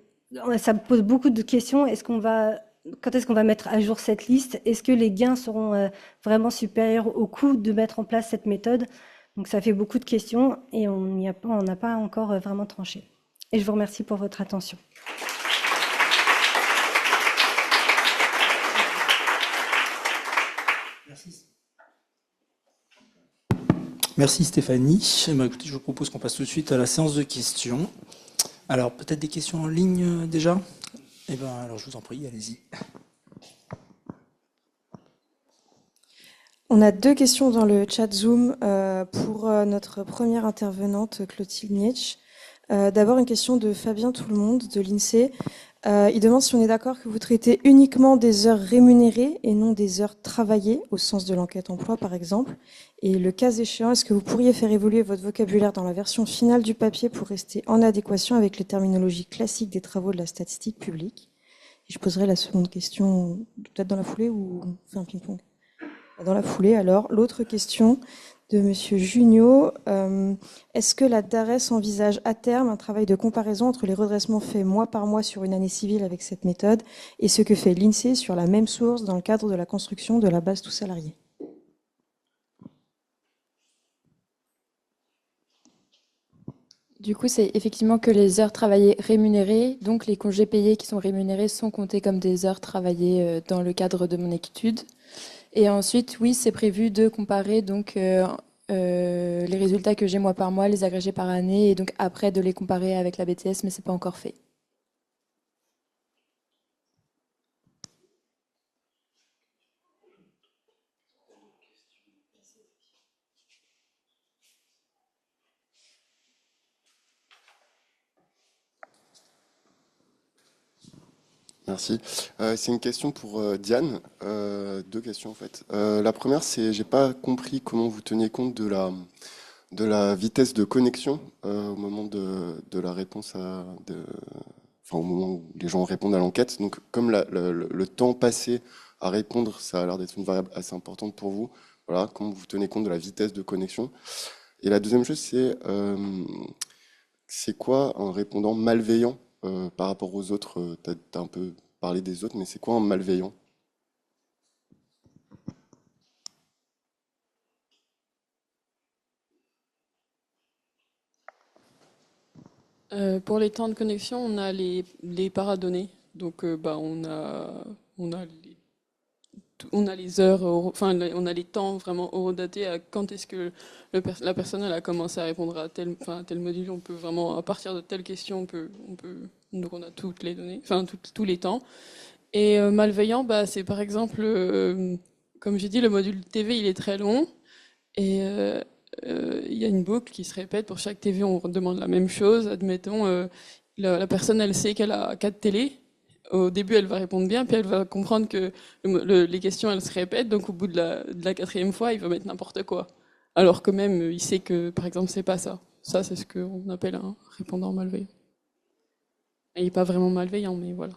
ça me pose beaucoup de questions. Quand est-ce qu'on va mettre à jour cette liste? Est-ce que les gains seront vraiment supérieurs au coût de mettre en place cette méthode? Donc ça fait beaucoup de questions et on n'a pas encore vraiment tranché. Et je vous remercie pour votre attention. Merci. Merci Stéphanie. Écoutez, je vous propose qu'on passe tout de suite à la séance de questions. Alors, peut-être des questions en ligne déjà? Eh bien, alors je vous en prie, allez-y. On a 2 questions dans le chat Zoom pour notre première intervenante, Clotilde Nietsch. D'abord, une question de Fabien Tout-le-Monde, de l'INSEE. Il demande si on est d'accord que vous traitez uniquement des heures rémunérées et non des heures travaillées, au sens de l'enquête emploi, par exemple. Et le cas échéant, est-ce que vous pourriez faire évoluer votre vocabulaire dans la version finale du papier pour rester en adéquation avec les terminologies classiques des travaux de la statistique publique? Et je poserai la seconde question peut-être dans la foulée ou on fait un ping-pong? Dans la foulée, alors. L'autre question de Monsieur Junio. Est-ce que la DARES envisage à terme un travail de comparaison entre les redressements faits mois par mois sur une année civile avec cette méthode et ce que fait l'INSEE sur la même source dans le cadre de la construction de la base tout salarié? Du coup, c'est effectivement que les heures travaillées rémunérées, donc les congés payés qui sont rémunérés sont comptés comme des heures travaillées dans le cadre de mon étude. Et ensuite, oui, c'est prévu de comparer donc les résultats que j'ai mois par mois, les agrégés par année, et donc après de les comparer avec la BTS, mais c'est pas encore fait. Merci. C'est une question pour Diane. Deux questions en fait. La première, c'est j'ai pas compris comment vous teniez compte de la vitesse de connexion au moment de la réponse enfin, au moment où les gens répondent à l'enquête. Donc, comme le temps passé à répondre, ça a l'air d'être une variable assez importante pour vous. Voilà, comment vous tenez compte de la vitesse de connexion. Et la deuxième chose, c'est quoi un répondant malveillant par rapport aux autres? T'as un peu parlé des autres, mais c'est quoi un malveillant? Pour les temps de connexion, on a les paradonnées. Donc, on a on a les heures, on a les temps vraiment horodatés à quand est-ce que la personne elle a commencé à répondre à à tel module. On peut vraiment, à partir de telle question, donc on a toutes les données, tous les temps. Et malveillant, bah, c'est par exemple, comme j'ai dit, le module TV, il est très long. Et il y a une boucle qui se répète pour chaque TV, on demande la même chose. Admettons, la personne, elle sait qu'elle a 4 télés. Au début, elle va répondre bien, puis elle va comprendre que les questions, elles se répètent. Donc, au bout de la quatrième fois, il va mettre n'importe quoi. Alors que même, il sait que, par exemple, c'est pas ça. Ça, c'est ce qu'on appelle un répondant malveillant. Et il n'est pas vraiment malveillant, mais voilà.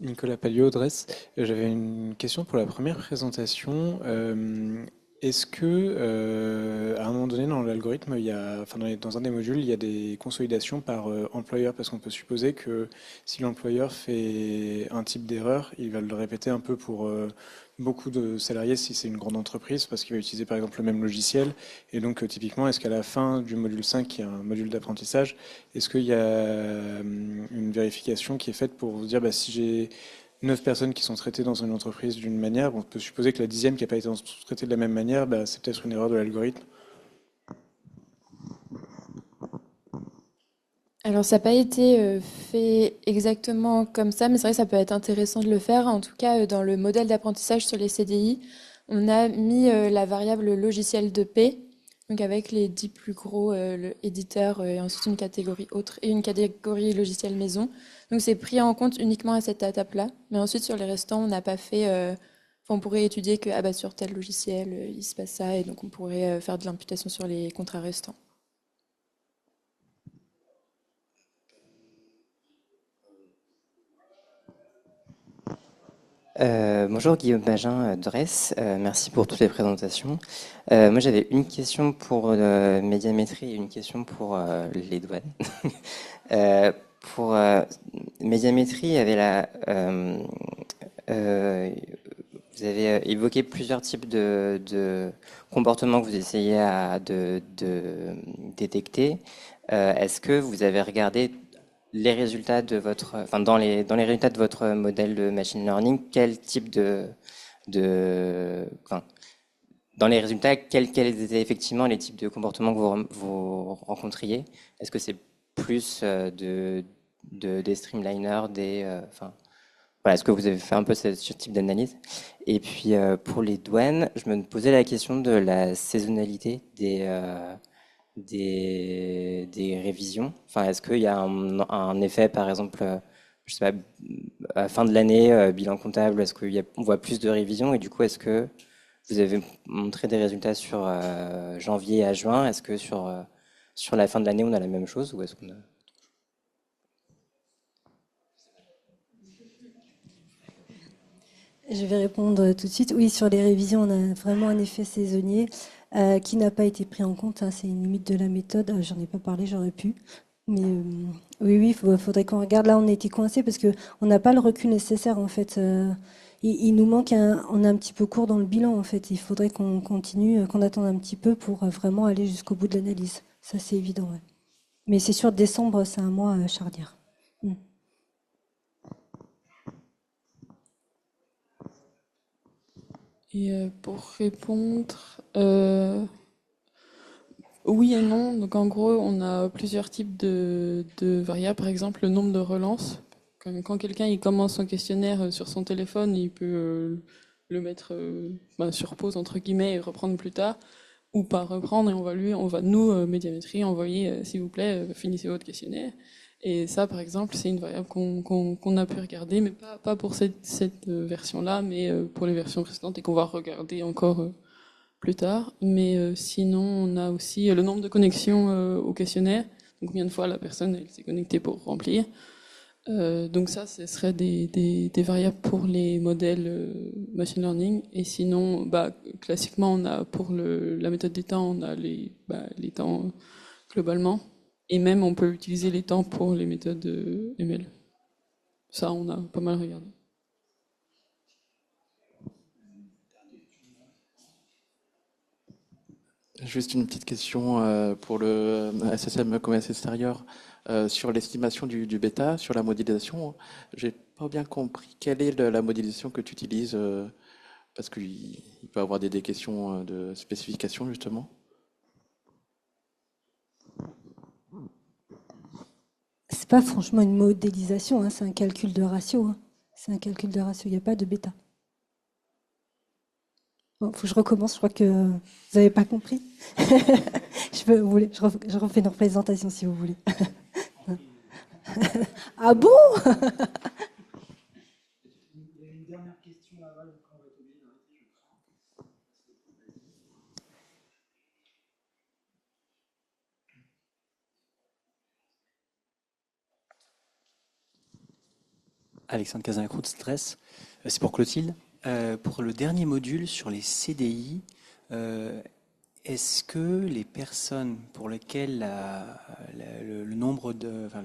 Nicolas Palliot, Dresse. J'avais une question pour la première présentation. Est-ce que, à un moment donné, dans l'algorithme, enfin, dans un des modules, il y a des consolidations par employeur? Parce qu'on peut supposer que si l'employeur fait un type d'erreur, il va le répéter un peu pour beaucoup de salariés si c'est une grande entreprise, parce qu'il va utiliser par exemple le même logiciel. Et donc, typiquement, est-ce qu'à la fin du module 5, qui est un module d'apprentissage, est-ce qu'il y a une vérification qui est faite pour vous dire, bah, si j'ai 9 personnes qui sont traitées dans une entreprise d'une manière, on peut supposer que la 10e qui n'a pas été traitée de la même manière, bah, c'est peut-être une erreur de l'algorithme. Alors, ça n'a pas été fait exactement comme ça, mais c'est vrai que ça peut être intéressant de le faire. En tout cas, dans le modèle d'apprentissage sur les CDI, on a mis la variable logiciel de paix, donc avec les 10 plus gros éditeurs, et ensuite une catégorie autre et une catégorie logiciel maison. Donc, c'est pris en compte uniquement à cette étape-là. Mais ensuite, sur les restants, on n'a pas fait. On pourrait étudier que bah, sur tel logiciel, il se passe ça, et donc on pourrait faire de l'imputation sur les contrats restants. Bonjour Guillaume Magin Dresse, merci pour toutes les présentations. Moi j'avais une question pour Médiamétrie et une question pour les douanes. Pour Médiamétrie, vous avez évoqué plusieurs types de comportements que vous essayez de détecter. Est-ce que vous avez regardé les résultats de dans les résultats de votre modèle de machine learning, quel type dans les résultats, quels étaient effectivement les types de comportements que vous rencontriez? Est-ce que c'est plus des streamliners, voilà, est-ce que vous avez fait un peu ce type d'analyse? Et puis pour les douanes, je me posais la question de la saisonnalité des révisions. Enfin, est-ce qu'il y a un effet, par exemple, je sais pas, à la fin de l'année, bilan comptable, est-ce qu'on voit plus de révisions? Et du coup, est-ce que vous avez montré des résultats sur janvier à juin? Est-ce que sur la fin de l'année, on a la même chose ou est-ce qu'on a... Je vais répondre tout de suite. Oui, sur les révisions, on a vraiment un effet saisonnier qui n'a pas été pris en compte, hein. C'est une limite de la méthode. J'en ai pas parlé, j'aurais pu. Mais oui, faudrait qu'on regarde. Là, on a été coincé parce que on n'a pas le recul nécessaire en fait. Il nous manque on est un petit peu court dans le bilan en fait. Il faudrait qu'on continue, qu'on attende un petit peu pour vraiment aller jusqu'au bout de l'analyse. Ça, c'est évident. Ouais. Mais c'est sûr, décembre, c'est un mois charnière. Et pour répondre, oui et non. Donc en gros, on a plusieurs types de variables. Par exemple, le nombre de relances. Quand quelqu'un il commence son questionnaire sur son téléphone, il peut le mettre sur pause, entre guillemets, et reprendre plus tard, ou pas reprendre, et on va nous, médiamétrie, envoyer, s'il vous plaît, finissez votre questionnaire. Et ça, par exemple, c'est une variable qu'on a pu regarder, mais pas pour cette version-là, mais pour les versions précédentes, et qu'on va regarder encore plus tard. Mais sinon, on a aussi le nombre de connexions au questionnaire, donc combien de fois la personne elle s'est connectée pour remplir. Donc ça, ce serait des variables pour les modèles machine learning. Et sinon, classiquement, on a pour la méthode des temps, on a les temps globalement. Et même, on peut utiliser les temps pour les méthodes ML. Ça, on a pas mal regardé. Juste une petite question pour le SSM commerce extérieur sur l'estimation du bêta, sur la modélisation. J'ai pas bien compris quelle est la modélisation que tu utilises parce qu'il peut y avoir des questions de spécification justement. C'est pas franchement une modélisation, hein, c'est un calcul de ratio. Hein. C'est un calcul de ratio, il n'y a pas de bêta. Bon, faut que je recommence, je crois que vous n'avez pas compris. Je refais une représentation si vous voulez. Ah bon? Il y a une dernière question là-bas, donc on va être obligé d'arrêter, je crois. Alexandre Casin-Croûte, Stress. C'est pour Clotilde. Pour le dernier module sur les CDI, est-ce que les personnes pour lesquelles le nombre d'heures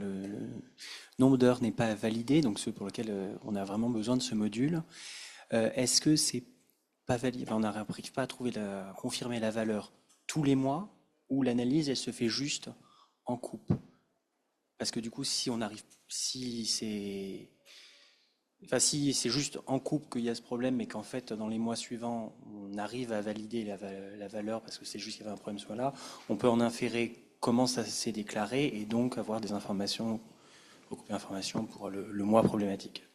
n'est pas validé, donc ceux pour lesquels on a vraiment besoin de ce module, est-ce que c'est pas validé, on n'arrive pas à confirmer la valeur tous les mois, ou l'analyse elle se fait juste en coupe? Parce que du coup, si c'est juste en coupe qu'il y a ce problème, mais qu'en fait, dans les mois suivants, on arrive à valider la valeur parce que c'est juste qu'il y avait un problème soit là, on peut en inférer comment ça s'est déclaré et donc avoir des informations, beaucoup d'informations pour le mois problématique.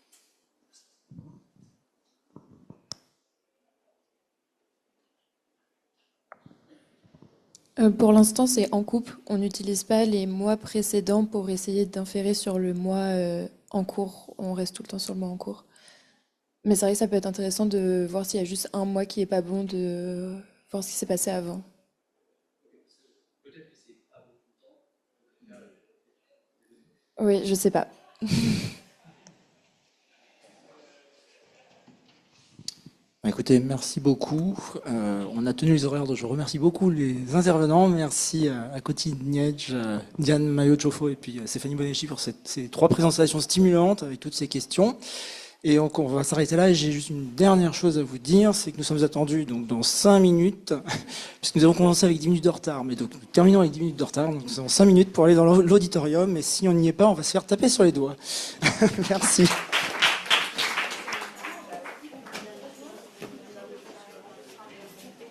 Pour l'instant, c'est en coupe. On n'utilise pas les mois précédents pour essayer d'inférer sur le mois en cours. On reste tout le temps sur le mois en cours. Mais c'est vrai que ça peut être intéressant de voir s'il y a juste un mois qui est pas bon, de voir ce qui s'est passé avant. Oui, je sais pas. Écoutez, merci beaucoup. On a tenu les horaires, donc je remercie beaucoup les intervenants. Merci à Clotilde Niedge, Diane Maillot-Chofo et puis Stéphanie Bonechy pour ces 3 présentations stimulantes avec toutes ces questions. Et donc on va s'arrêter là. Et j'ai juste une dernière chose à vous dire, c'est que nous sommes attendus donc dans 5 minutes, puisque nous avons commencé avec 10 minutes de retard. Mais donc nous terminons avec 10 minutes de retard. Donc nous avons 5 minutes pour aller dans l'auditorium. Et si on n'y est pas, on va se faire taper sur les doigts. Merci.